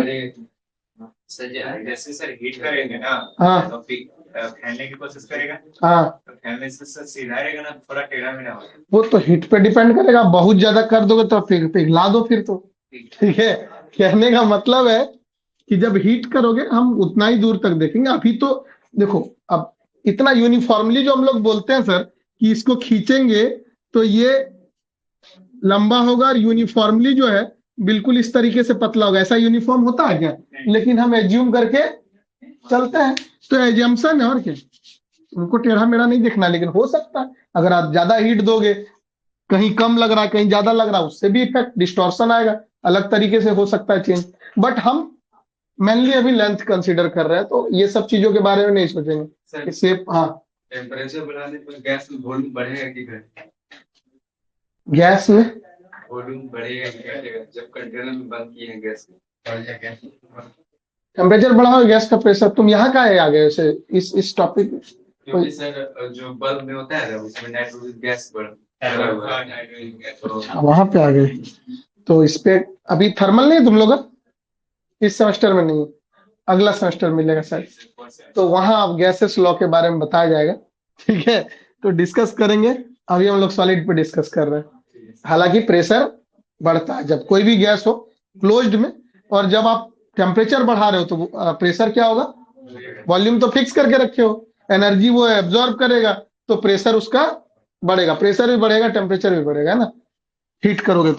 सर जैसे सर हीट करेंगे ना हाँ तो फिर फैलने की कोशिश करेगा, हाँ, तो फैलने से सर सीधा रहेगा ना थोड़ा टेढ़ा मेढ़ा होगा? वो तो हीट पे डिपेंड करेगा। बहुत ज्यादा कर दोगे तो पिघला दो फिर तो। ठीक है, कहने का मतलब है कि जब हीट करोगे हम उतना ही दूर तक देखेंगे। अभी तो देखो, अब इतना यूनिफॉर्मली जो हम लोग बोलते हैं सर कि इसको खींचेंगे तो ये लंबा होगा, और यूनिफॉर्मली जो है बिल्कुल इस तरीके से पतला होगा। ऐसा यूनिफॉर्म होता है क्या? लेकिन हम एज्यूम करके चलते हैं, तो एजम्पशन है और क्या। उनको टेढ़ा मेढ़ा नहीं देखना, लेकिन हो सकता है अगर आप ज्यादा हीट दोगे, कहीं कम लग रहा है कहीं ज्यादा लग रहा है, उससे भी इफेक्ट डिस्टॉर्शन आएगा, अलग तरीके से हो सकता है चेंज। बट हम मेनली अभी लेंथ कंसीडर कर रहे हैं, तो ये सब चीजों के बारे में नहीं सोचेंगे। सर शेप, हाँ। टेम्परेचर बढ़ाने पर गैस में वॉल्यूम बढ़ेगा कि घटेगा? गैस में वॉल्यूम बढ़ेगा कि घटेगा जब कंटेनर में बंद किए हैं गैस को? बढ़ जाएगा गैस। टेम्परेचर बढ़ाओ, गैस का प्रेशर। तुम यहाँ का है आगे वैसे इस टॉपिक? क्योंकि सर जो बल्ब में होता है ना उसमें नाइट्रोजन गैस भरा हुआ है, नाइट्रोजन गैस। तो वहां पे आ गए, तो इस पे अभी थर्मल नहीं है तुम लोग का? इस सेमेस्टर में नहीं है, अगला सेमेस्टर मिलेगा शायद। तो वहां अब गैसेस लॉ के बारे में बताया जाएगा। ठीक है, तो डिस्कस करेंगे। अभी हम लोग सॉलिड पे डिस्कस कर रहे हैं। हालांकि प्रेशर बढ़ता है जब कोई भी गैस हो क्लोज्ड में, और जब आप टेम्परेचर बढ़ा रहे हो तो प्रेशर क्या होगा? वॉल्यूम तो फिक्स करके रखे हो, एनर्जी वो एब्जॉर्ब करेगा, तो प्रेशर उसका बढ़ेगा। प्रेशर भी बढ़ेगा, टेम्परेचर भी बढ़ेगा, है ना, हीट करोगे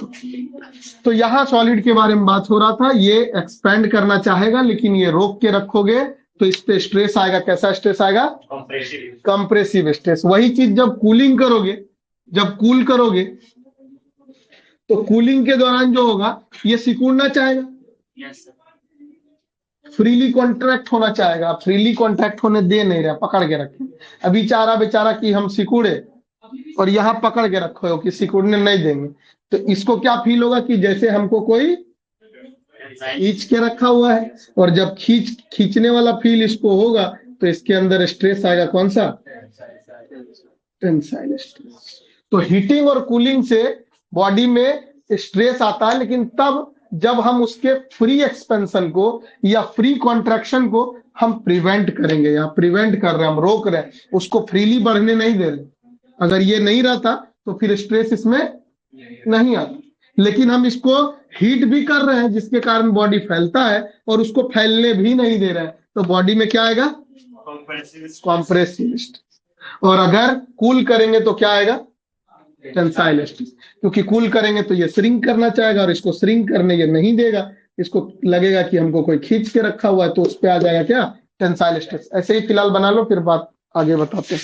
तो यहाँ सॉलिड के बारे में बात हो रहा था। ये एक्सपेंड करना चाहेगा, लेकिन ये रोक के रखोगे तो इस पे स्ट्रेस आएगा। कैसा स्ट्रेस आएगा? Compressive stress. वही चीज जब कूलिंग करोगे, जब कूल करोगे तो कूलिंग के दौरान जो होगा ये सिकुड़ना चाहेगा, यस सर। फ्रीली कॉन्ट्रैक्ट होना चाहेगा। फ्रीली कॉन्ट्रैक्ट होने दे नहीं रहा, पकड़ के रखे। अभी चाह रहा बेचारा कि हम सिकुड़े, और यहाँ पकड़ के रखो हो कि सिकुड़ने नहीं देंगे, तो इसको क्या फील होगा कि जैसे हमको कोई खींच के रखा हुआ है। और जब खींचने वाला फील इसको होगा तो इसके अंदर स्ट्रेस आएगा। कौन सा? Tensile stress. तो हीटिंग और कूलिंग से बॉडी में स्ट्रेस आता है, लेकिन तब जब हम उसके फ्री एक्सपेंशन को या फ्री कॉन्ट्रैक्शन को हम प्रिवेंट करेंगे। या प्रिवेंट कर रहे हैं, हम रोक रहे हैं, उसको फ्रीली बढ़ने नहीं दे रहे। अगर ये नहीं रहता तो फिर स्ट्रेस इसमें नहीं आता, लेकिन हम इसको हीट भी कर रहे हैं जिसके कारण बॉडी फैलता है, और उसको फैलने भी नहीं दे रहे हैं, तो बॉडी में क्या आएगा? Compressive stress. और अगर कूल करेंगे तो क्या आएगा? Tensile stress. क्योंकि कूल करेंगे तो ये श्रिंक करना चाहेगा, और इसको श्रिंक करने ये नहीं देगा। इसको लगेगा कि हमको कोई खींच के रखा हुआ है, तो उस पे आ जाएगा क्या? Tensile stress. ऐसे ही फिलहाल बना लो, फिर बात आगे बताते हैं।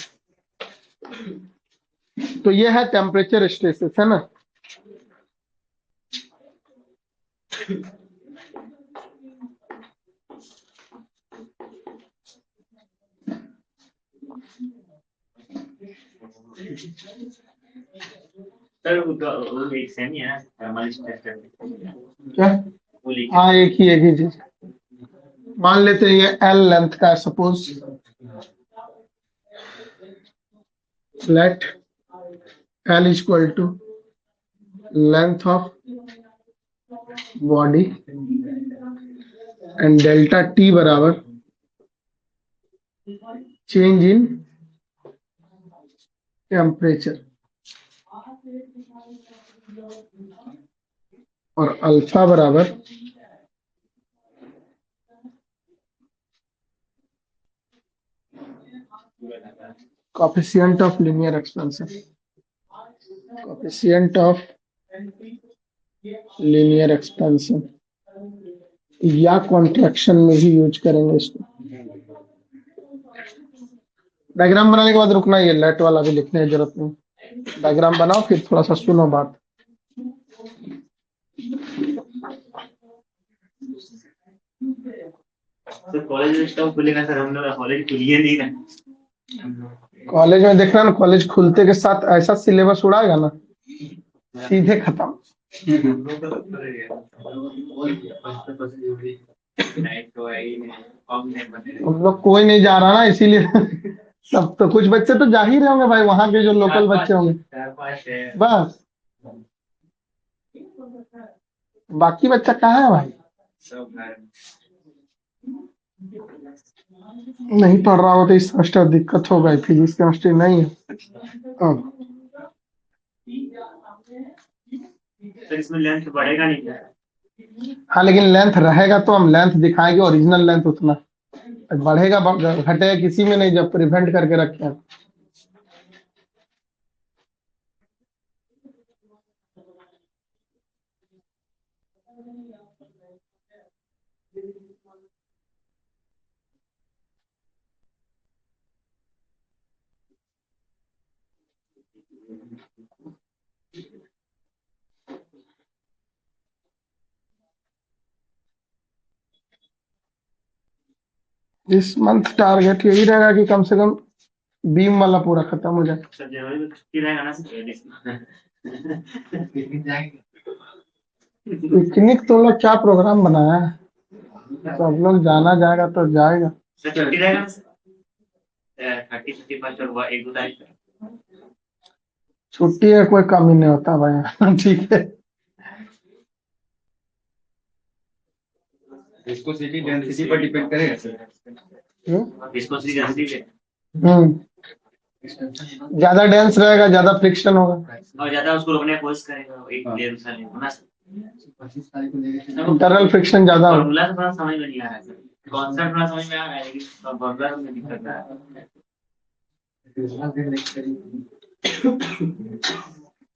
तो ये है टेम्परेचर स्ट्रेसेस, है ना। सर वो एक सेम ही है ना, थर्मल स्ट्रेस करके। क्या? वो लिखे हाँ, एक ही चीज। मान लेते हैं ये एल लेंथ का है suppose. Let L is equal to length of body and delta T बराबर चेंज इन टेम्परेचर, और अल्फा बराबर coefficient of linear expansion. Coefficient of linear expansion, या कॉन्ट्रैक्शन में भी यूज करेंगे इसको। डायग्राम बनाने के बाद रुकना, ये लेट वाला भी लिखने की जरूरत नहीं। डायग्राम बनाओ, फिर थोड़ा सा सुनो बात। तो कॉलेज स्टॉप खुलेगा सर, हम लोग कॉलेज खुलिए नहीं ना। कॉलेज में देखना ना, कॉलेज खुलते के साथ ऐसा सिलेबस उड़ाएगा ना, सीधे खत्म। हम लोग कोई नहीं जा रहा ना, इसीलिए सब तो कुछ बच्चे तो जा ही रहे होंगे भाई, वहां के जो लोकल बच्चे होंगे। बस बाकी बच्चा कहाँ है भाई? सब घर नहीं पढ़ रहा हो तो इस सेमेस्टर दिक्कत हो गई, फिजिक्स केमिस्ट्री नहीं है अब। सर इसमें लेंथ बढ़ेगा नहीं क्या? हाँ लेकिन लेंथ रहेगा तो हम लेंथ दिखाएंगे, ओरिजिनल लेंथ उतना बढ़ेगा घटेगा किसी में नहीं, जब प्रिवेंट करके रखे हैं। इस मंथ टारगेट यही रहेगा कि कम से कम बीम वाला पूरा खत्म हो जाए। सर जनवरी में छुट्टी रहेगा ना सर इसमें। लेकिन जाएंगे पिकनिक तो लोग क्या प्रोग्राम बनाया है, सब लोग जाना जाएगा तो जाएगा। सर छुट्टी रहेगा ना सर 30-31 और 1-2 तारीख को। छुट्टी है कोई कमी नहीं होता भाई। ठीक है। इसको सिटी डेंसिटी पर डिपेंड करेगा सर। इसको सी जल्दी पे ज्यादा डेंस रहेगा ज्यादा फ्रिक्शन होगा, और ज्यादा उसको रोकने की कोशिश करेगा एक डेढ़ साल होना सर। 25 तारीख को लेके इंटरनल फ्रिक्शन ज्यादा होगा। फॉर्मूला तो थोड़ा समझ में नहीं आ रहा है सर, कॉन्सेप्ट थोड़ा समझ में आ रहा है लेकिन फॉर्मूला में दिक्कत आ रहा है।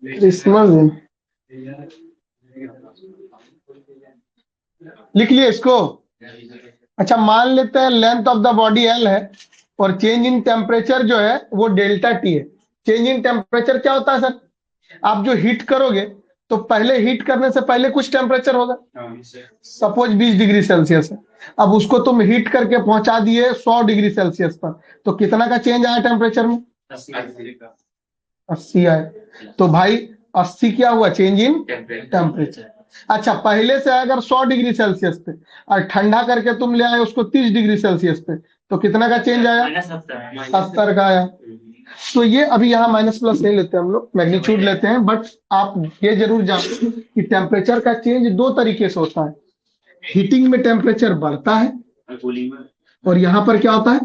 क्रिसमस दिन लिख लिए इसको। अच्छा मान लेते हैं length of the body L है और चेंज इन टेम्परेचर जो है वो डेल्टा टी है। चेंज इन टेम्परेचर क्या होता है सर? आप जो हीट करोगे तो पहले हीट करने से पहले कुछ टेम्परेचर होगा, सपोज 20 डिग्री सेल्सियस है, अब उसको तुम हीट करके पहुंचा दिए 100 डिग्री सेल्सियस पर, तो कितना का चेंज आया टेम्परेचर में? 80 आए। तो भाई 80 क्या हुआ? Change in temperature. अच्छा पहले से अगर 100 डिग्री सेल्सियस पे और ठंडा करके तुम ले आए उसको 30 डिग्री सेल्सियस पे, तो कितना का चेंज आया? -70 का आया। तो ये अभी यहाँ माइनस प्लस नहीं लेते हम लोग, मैग्नीट्यूड लेते हैं, बट आप ये जरूर जानो कि टेम्परेचर का चेंज दो तरीके से होता है। हीटिंग में टेम्परेचर बढ़ता है और यहाँ पर क्या होता है?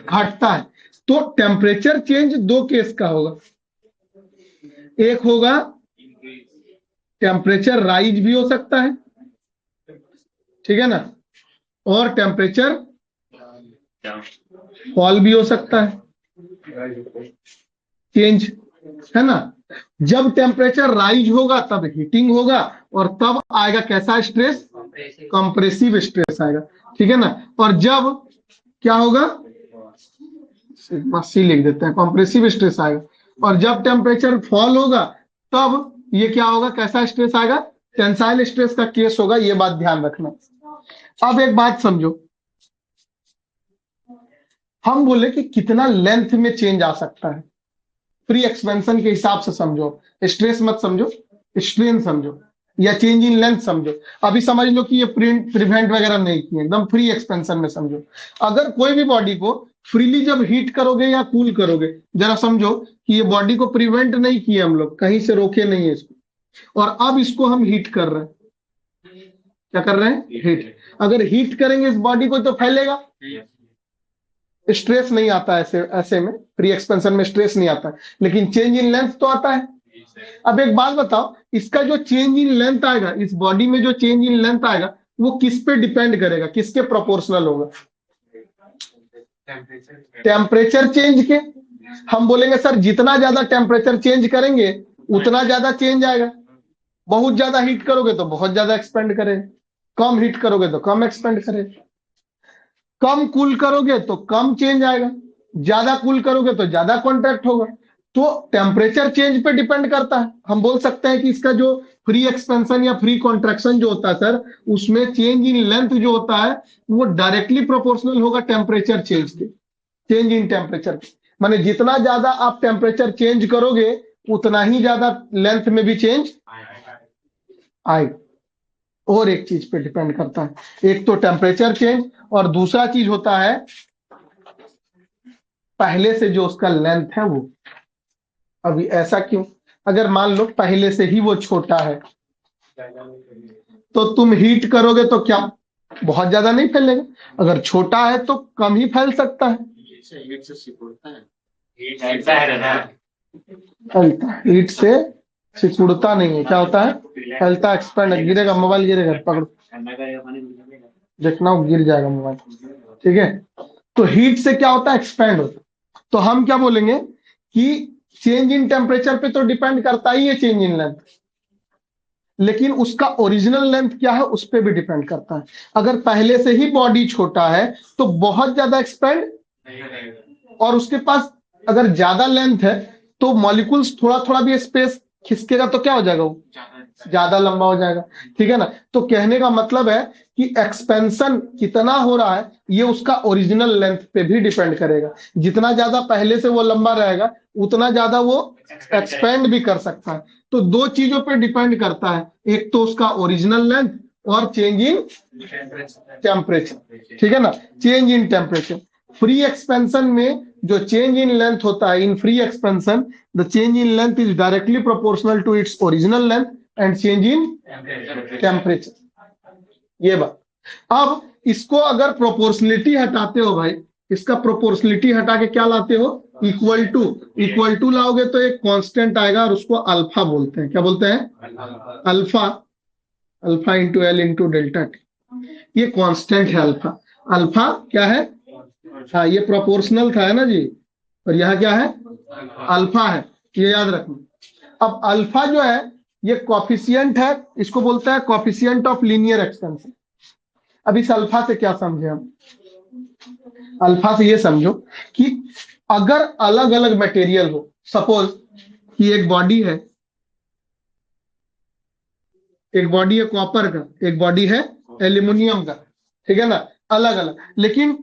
घटता है। तो टेम्परेचर चेंज दो केस का होगा, एक होगा टेम्परेचर राइज भी हो सकता है, ठीक है ना, और टेम्परेचर फॉल भी हो सकता है, चेंज, है ना। जब टेम्परेचर राइज होगा तब हीटिंग होगा और तब आएगा कैसा स्ट्रेस? कंप्रेसिव स्ट्रेस आएगा, ठीक है ना। और जब क्या होगा? सिग्मा सी लिख देते हैं, कंप्रेसिव स्ट्रेस आएगा। और जब टेम्परेचर फॉल होगा तब ये क्या होगा? कैसा स्ट्रेस आएगा? टेंसाइल स्ट्रेस का केस होगा, ये बात ध्यान रखना। अब एक बात समझो, हम बोले कि कितना लेंथ में चेंज आ सकता है, फ्री एक्सपेंशन के हिसाब से समझो, स्ट्रेस मत समझो, स्ट्रेन समझो या चेंज इन लेंथ समझो। अभी समझ लो कि ये प्रिवेंट वगैरह नहीं किए, एकदम फ्री एक्सपेंशन में समझो। अगर कोई भी बॉडी को फ्रीली जब हीट करोगे या कूल करोगे, जरा समझो कि ये बॉडी को प्रिवेंट नहीं किए हम लोग, कहीं से रोके नहीं है इसको, और अब इसको हम हीट कर रहे हैं। क्या कर रहे हैं? हीट। अगर हीट करेंगे इस बॉडी को तो फैलेगा, स्ट्रेस नहीं आता है, ऐसे में फ्री एक्सपेंशन में स्ट्रेस नहीं आता है, लेकिन चेंज इन लेंथ तो आता है। अब एक बात बताओ, इसका जो चेंज इन लेंथ आएगा, इस बॉडी में जो चेंज इन लेंथ आएगा वो किस पे डिपेंड करेगा, किसके प्रोपोर्शनल होगा? टेम्परेचर चेंज के। हम बोलेंगे सर जितना ज्यादा टेम्परेचर चेंज करेंगे उतना ज्यादा चेंज आएगा, बहुत ज्यादा हीट करोगे तो बहुत ज्यादा एक्सपेंड करे, कम हीट करोगे तो कम एक्सपेंड करे, कम कूल करोगे तो कम चेंज आएगा, ज्यादा कूल करोगे तो ज्यादा कॉन्ट्रैक्ट होगा। तो टेम्परेचर चेंज पे डिपेंड करता है। हम बोल सकते हैं कि इसका जो फ्री एक्सपेंशन या फ्री कॉन्ट्रैक्शन जो होता है सर, उसमें चेंज इन लेंथ जो होता है वो डायरेक्टली प्रोपोर्शनल होगा टेम्परेचर चेंज के, चेंज इन टेम्परेचर। माने जितना ज्यादा आप टेम्परेचर चेंज करोगे उतना ही ज्यादा लेंथ में भी चेंज आएगा। और एक चीज पे डिपेंड करता है, एक तो टेम्परेचर चेंज और दूसरा चीज होता है पहले से जो उसका लेंथ है वो। अभी ऐसा क्यों? अगर मान लो पहले से ही वो छोटा है तो तुम हीट करोगे तो क्या बहुत ज्यादा नहीं फैलेगा, अगर छोटा है तो कम ही फैल सकता है। हीट से सिकुड़ता है, हीट फैलता है ना, फैलता है, हीट से सिकुड़ता नहीं है, क्या होता है, फैलता, एक्सपेंड। गिरेगा मोबाइल, गिरेगा, पकड़ो, ठंडा करेगा पानी में जमेगा। देखना वो गिर जाएगा मोबाइल। ठीक है, तो हीट से क्या होता है, एक्सपेंड होता है। तो हम क्या बोलेंगे कि चेंज इन टेम्परेचर पे तो डिपेंड करता ही है चेंज इन लेंथ, लेकिन उसका ओरिजिनल लेंथ क्या है उस पर भी डिपेंड करता है। अगर पहले से ही बॉडी छोटा है तो बहुत ज्यादा एक्सपेंड, और उसके पास अगर ज्यादा लेंथ है तो मॉलिक्यूल्स थोड़ा थोड़ा भी स्पेस खिसकेगा तो क्या हो जाएगा, वो ज्यादा लंबा हो जाएगा। ठीक है ना, तो कहने का मतलब है कि एक्सपेंशन कितना हो रहा है ये उसका ओरिजिनल लेंथ पे भी डिपेंड करेगा। जितना ज्यादा पहले से वो लंबा रहेगा उतना ज्यादा वो एक्सपेंड भी कर सकता है। तो दो चीजों पे डिपेंड करता है, एक तो उसका ओरिजिनल लेंथ और चेंज इन टेम्परेचर। ठीक है ना, change in temperature. Free expansion में जो चेंज इन लेंथ होता है, in free expansion the change in length is directly proportional to its original length and change in temperature. ये बात। अब इसको अगर प्रोपोर्शनलिटी हटाते हो भाई, इसका प्रोपोर्शनलिटी हटा के क्या लाते हो, इक्वल टू लाओगे तो एक कांस्टेंट आएगा और उसको अल्फा बोलते हैं। क्या बोलते हैं, alpha, alpha into L into delta T, ये कांस्टेंट है अल्फा। अल्फा क्या है, हाँ ये प्रोपोर्शनल था है ना जी, और यहाँ क्या है, अल्फा है, ये याद रखना। अब अल्फा जो है ये कॉफिशिएंट है, इसको बोलता है कॉफिशिएंट ऑफ लीनियर एक्सपेंशन। अब इस अल्फा से क्या समझे हम, अल्फा से ये समझो कि अगर अलग अलग मटेरियल हो, सपोज कि एक बॉडी है, कॉपर का, एक बॉडी है एल्यूमिनियम का, ठीक है ना, अलग अलग लेकिन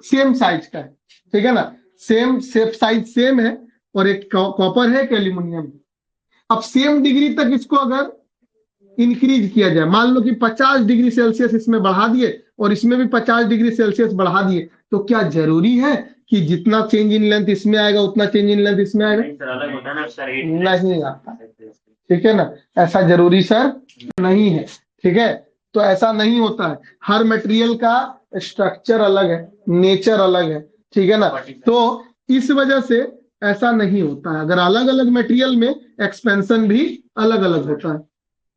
सेम साइज का है। ठीक है ना, सेम साइज सेम है, और एक कॉपर है, एक एल्यूमिनियम। अब सेम डिग्री तक इसको अगर इंक्रीज किया जाए, मान लो कि 50 डिग्री सेल्सियस इसमें बढ़ा दिए और इसमें भी 50 डिग्री सेल्सियस बढ़ा दिए, तो क्या जरूरी है कि जितना चेंज इन लेंथ इसमें आएगा उतना चेंज इन लेंथ इसमें आएगा, नहीं सर, अलग होता है ना उसका रेट। नहीं आता। ठीक है ना, ऐसा जरूरी सर नहीं है। ठीक है, तो ऐसा नहीं होता है, हर मटेरियल का स्ट्रक्चर अलग है, नेचर अलग है। ठीक है ना, तो इस वजह से ऐसा नहीं होता है। अगर अलग अलग मटेरियल में एक्सपेंशन भी अलग अलग होता है।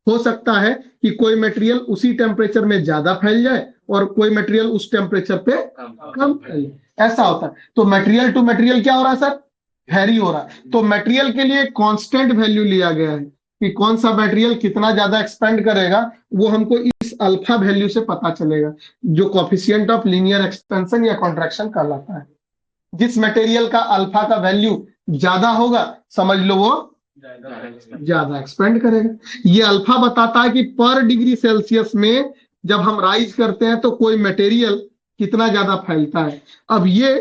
हो सकता है कि कोई मटेरियल उसी टेम्परेचर में ज्यादा फैल जाए और कोई मटेरियल उस टेम्परेचर पे कम फैल जाए, ऐसा होता है। तो मटेरियल टू मटेरियल क्या हो रहा है सर, वेरी हो रहा है। तो मटेरियल के लिए कांस्टेंट वैल्यू लिया गया है कि कौन सा मटेरियल कितना ज्यादा एक्सपेंड करेगा, वो हमको इस अल्फा वैल्यू से पता चलेगा, जो कोएफिशिएंट ऑफ लीनियर एक्सपेंशन या कॉन्ट्रैक्शन कहलाता है। जिस मटेरियल का अल्फा का वैल्यू ज्यादा होगा समझ लो वो ज्यादा एक्सपेंड करेगा। ये अल्फा बताता है कि पर डिग्री सेल्सियस में जब हम राइज करते हैं तो कोई मटेरियल कितना ज्यादा फैलता है। अब ये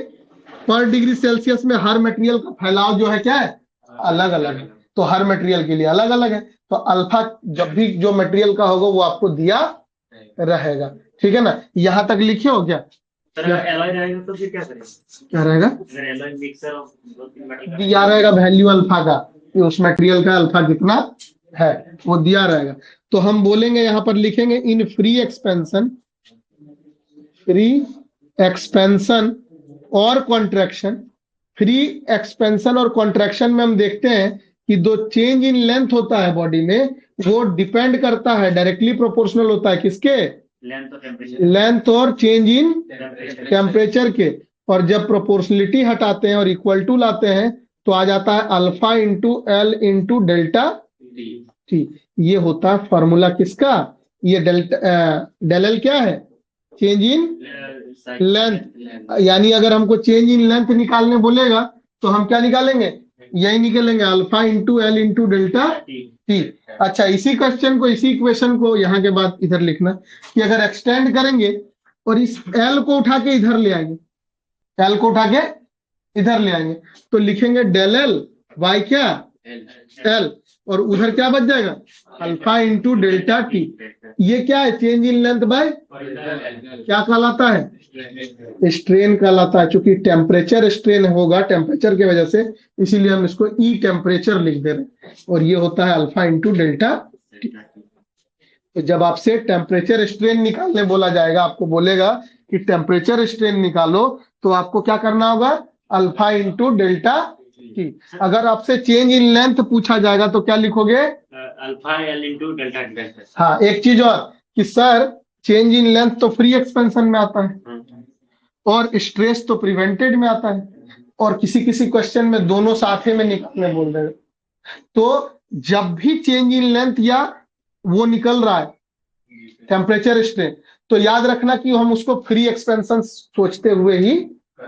पर डिग्री सेल्सियस में हर मटेरियल का फैलाव जो है क्या है, अलग अलग है, तो हर मटेरियल के लिए अलग अलग है। तो अल्फा जब भी जो मटेरियल का होगा वो आपको दिया रहेगा। ठीक है ना, यहां तक लिखे हो क्या, सर अगर एलॉय रहेगा तो फिर क्या करेंगे, क्या रहेगा, अगर एलॉय मिक्सर ऑफ दो तीन मेटल दिया रहेगा वैल्यू अल्फा का, कि उस मटेरियल का अल्फा कितना है वो दिया रहेगा। तो हम बोलेंगे यहां पर लिखेंगे इन फ्री एक्सपेंशन और कॉन्ट्रैक्शन। फ्री एक्सपेंशन और कॉन्ट्रैक्शन में हम देखते हैं कि दो चेंज इन लेंथ होता है बॉडी में, वो डिपेंड करता है, डायरेक्टली प्रोपोर्शनल होता है किसके, लेंथ और टेम्परेचर, लेंथ और चेंज इन टेम्परेचर टेम्परेचर के। और जब प्रोपोर्शनलिटी हटाते हैं और इक्वल टू लाते हैं तो आ जाता है alpha into L into delta T. ये होता है फॉर्मूला किसका, ये डेल एल क्या है, चेंज इन लेंथ। यानी अगर हमको चेंज इन लेंथ निकालने बोलेगा तो हम क्या निकालेंगे, यही निकालेंगे alpha into L into delta T. अच्छा, इसी क्वेश्चन को, इसी इक्वेशन को यहाँ के बाद इधर लिखना कि अगर एक्सटेंड करेंगे और इस एल को उठा के इधर ले आएंगे, एल को उठा के इधर ले आएंगे तो लिखेंगे डेल एल बाय क्या, एल, और उधर क्या बच जाएगा, अल्फा इंटू डेल्टा टी। ये क्या है, चेंज इन लेंथ बाय क्या कहलाता है, स्ट्रेन कहलाता है। चूंकि टेम्परेचर स्ट्रेन होगा टेम्परेचर की वजह से, इसीलिए हम इसको ई टेम्परेचर लिख दे रहे हैं, और ये होता है अल्फा इंटू डेल्टा टी। तो जब आपसे टेम्परेचर स्ट्रेन निकालने बोला जाएगा, आपको बोलेगा कि टेम्परेचर स्ट्रेन निकालो, तो आपको क्या करना होगा? Alpha into delta T. अगर आपसे चेंज इन लेंथ पूछा जाएगा तो क्या लिखोगे? Alpha L into delta T. हाँ, एक चीज और कि सर चेंज इन लेंथ तो फ्री एक्सपेंशन में आता है और स्ट्रेस तो प्रिवेंटेड में आता है, और किसी किसी क्वेश्चन में दोनों साथ में निकालने बोल रहे हैं। तो जब भी चेंज इन लेंथ या वो निकल रहा है टेम्परेचर स्ट्रेन, तो याद रखना कि हम उसको फ्री एक्सपेंशन सोचते हुए ही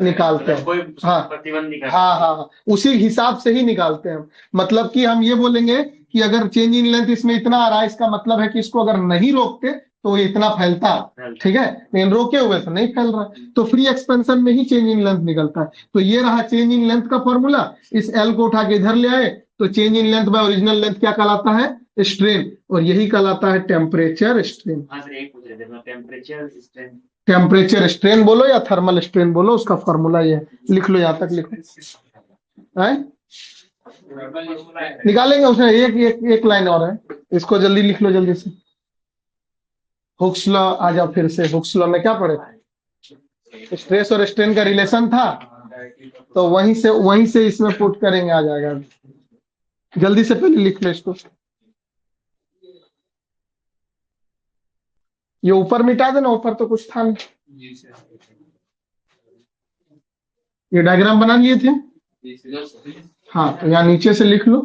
निकालते हैं। कोई हाँ प्रतिबंध नहीं कर हाँ, उसी हिसाब से ही निकालते हैं। मतलब कि हम ये बोलेंगे कि अगर चेंज इन लेंथ इसमें इतना आ रहा है, इसका मतलब है कि इसको अगर नहीं रोकते तो ये इतना फैलता, ठीक है, लेकिन रोके हुए तो नहीं फैल रहा, तो फ्री एक्सपेंशन में ही चेंज इन लेंथ निकलता है। तो ये रहा चेंज इन लेंथ का फॉर्मूला। इस एल को उठा के इधर ले आए, तो change in length bye original length क्या कहलाता है? स्ट्रेन, और यही कहलाता है टेम्परेचर स्ट्रेन। हाँ सर, एक पूछ रहे थे टेम्परेचर स्ट्रेन। टेम्परेचर स्ट्रेन बोलो या थर्मल स्ट्रेन बोलो, उसका फॉर्मूला ये है। लिख लो, यहां तक लिखो है, निकालेंगे उसमें एक एक एक लाइन और है, इसको जल्दी लिख लो, जल्दी से। हुक्स लॉ आ जाओ फिर से। हुक्स लॉ में क्या पढ़े? स्ट्रेस और स्ट्रेन का रिलेशन था, तो वहीं से इसमें पुट करेंगे, आ जाएगा। जल्दी से पहले लिख लो इसको, ये ऊपर मिटा देना, ऊपर तो कुछ था नहीं। ये डायग्राम बना लिए थे? हाँ, तो यहाँ नीचे से लिख लो।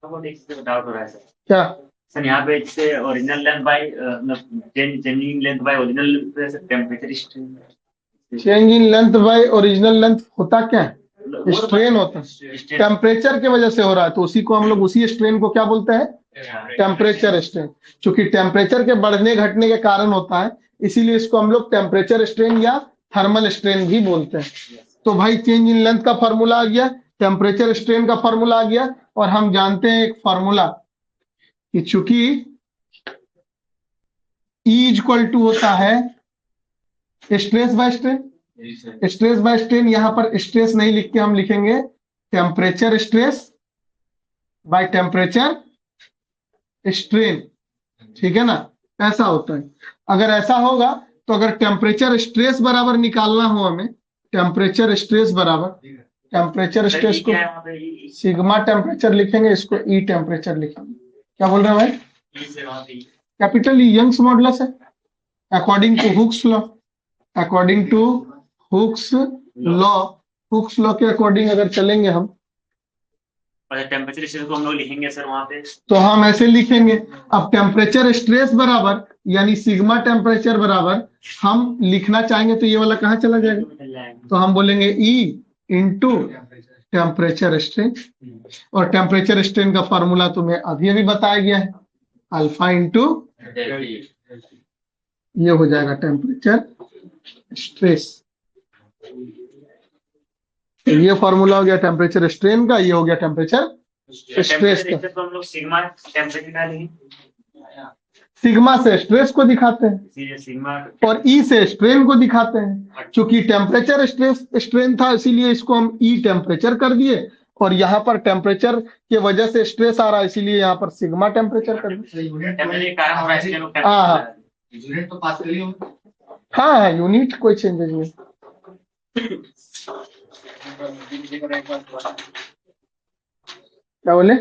डाउट हो रहा है सर। क्या? सर यहाँ पे जैसे original length by changing length bye original temperature strain. Change in length bye original length होता क्या है? स्ट्रेन होता है, टेम्परेचर की वजह से हो रहा है, तो उसी को हम लोग, उसी स्ट्रेन को क्या बोलते हैं? Temperature strain. क्योंकि टेम्परेचर के बढ़ने घटने के कारण होता है, इसीलिए इसको हम लोग टेम्परेचर स्ट्रेन या थर्मल स्ट्रेन भी बोलते हैं। तो भाई चेंज इन लेंथ का फॉर्मूला आ गया, टेम्परेचर स्ट्रेन का फॉर्मूला आ गया, और हम जानते हैं एक फॉर्मूला कि चूंकि E इक्वल टू होता है stress by strain. Stress by strain, यहां पर स्ट्रेस नहीं लिख के हम लिखेंगे temperature stress by temperature strain, ठीक है ना? ऐसा होता है। अगर ऐसा होगा तो अगर टेम्परेचर स्ट्रेस बराबर निकालना हो हमें, टेम्परेचर स्ट्रेस बराबर, टेम्परेचर स्ट्रेस को सिग्मा टेम्परेचर लिखेंगे, इसको ई टेम्परेचर लिखेंगे। क्या बोल रहे हैं भाई? कैपिटल ई यंग्स मॉडुलस है, according to Hooke's law. According to Hooke's law, Hooke's law के अकॉर्डिंग अगर चलेंगे हम, टेम्परेचर स्ट्रेन को हम लोग लिखेंगे सर वहां पे, तो हम ऐसे लिखेंगे। अब टेम्परेचर स्ट्रेस बराबर यानी सिग्मा टेम्परेचर बराबर, हम लिखना चाहेंगे तो ये वाला कहाँ चला जाएगा? तो हम बोलेंगे E इंटू टेम्परेचर स्ट्रेन, और टेम्परेचर स्ट्रेन का फॉर्मूला तुम्हें अभी अभी बताया गया है, अल्फा इंटू ये हो जाएगा टेम्परेचर स्ट्रेस। ये फॉर्मूला हो गया टेम्परेचर स्ट्रेन का, ये हो गया टेम्परेचर स्ट्रेस का। तो हम लोग सिग्मा टेम्परेचर डालेंगे, सिग्मा से स्ट्रेस को दिखाते हैं इसीलिए सिग्मा और ई से स्ट्रेन को दिखाते हैं। क्योंकि टेम्परेचर स्ट्रेस स्ट्रेन था, इसीलिए इसको हम ई टेम्परेचर कर दिए, और यहाँ पर टेम्परेचर की वजह से स्ट्रेस आ रहा है, इसीलिए यहाँ पर सिग्मा टेम्परेचर कर दिए। टेम्परेचर के कारण हो रहा है, इसलिए हम लोग हाँ हाँ यूनिट तो पास करिए। हाँ हाँ, यूनिट कोई चेंजेस नहीं। क्या बोले?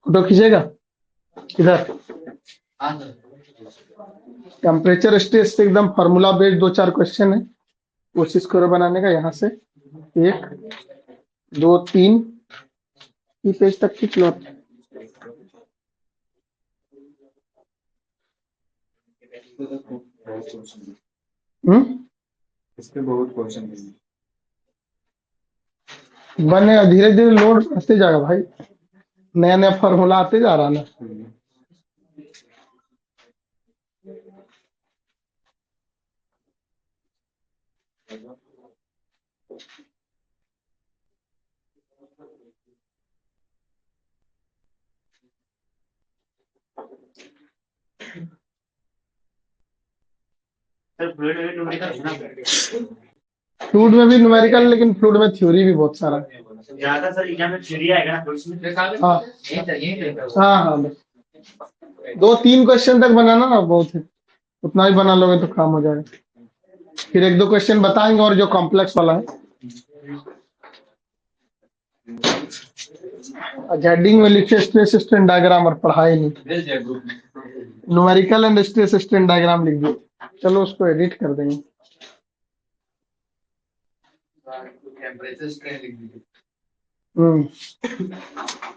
फोटो खींचेगा इधर? हाँ सर। टेम्परेचर स्ट्रेस से एकदम फार्मूला बेस्ड दो चार क्वेश्चन है, कोशिश करो बनाने का। यहाँ से 1 2 3 ई पेज तक खींच लो। इसके बहुत क्वेश्चन है। बने धीरे धीरे लोड आते जाएगा भाई, नया नया फॉर्मूला आते जा रहा ना। सर फ्लूइड में न्यूमेरिकल होना फ्लूइड में भी न्यूमेरिकल, लेकिन फ्लूइड में थ्योरी भी बहुत सारा है। ज्यादा सर एग्जाम में थ्योरी आएगा ना फ्लूइड्स में। हाँ ये हाँ हाँ बस 2-3 क्वेश्चन तक बनाना ना बहुत है, उतना ही बना लोगे तो काम हो जाएगा। फिर 1-2 क्वेश्चन बताएंगे और जो कॉम्प्लेक्स वाला है। हेडिंग में लिखे स्ट्रेस स्ट्रेन डायग्राम और पढ़ाई नहीं, भेज दिया ग्रुप में। Numerical and stress strain diagram लिख दिए। चलो उसको एडिट कर देंगे। टेम्परेचर स्ट्रेन लिख दीजिए। हम्म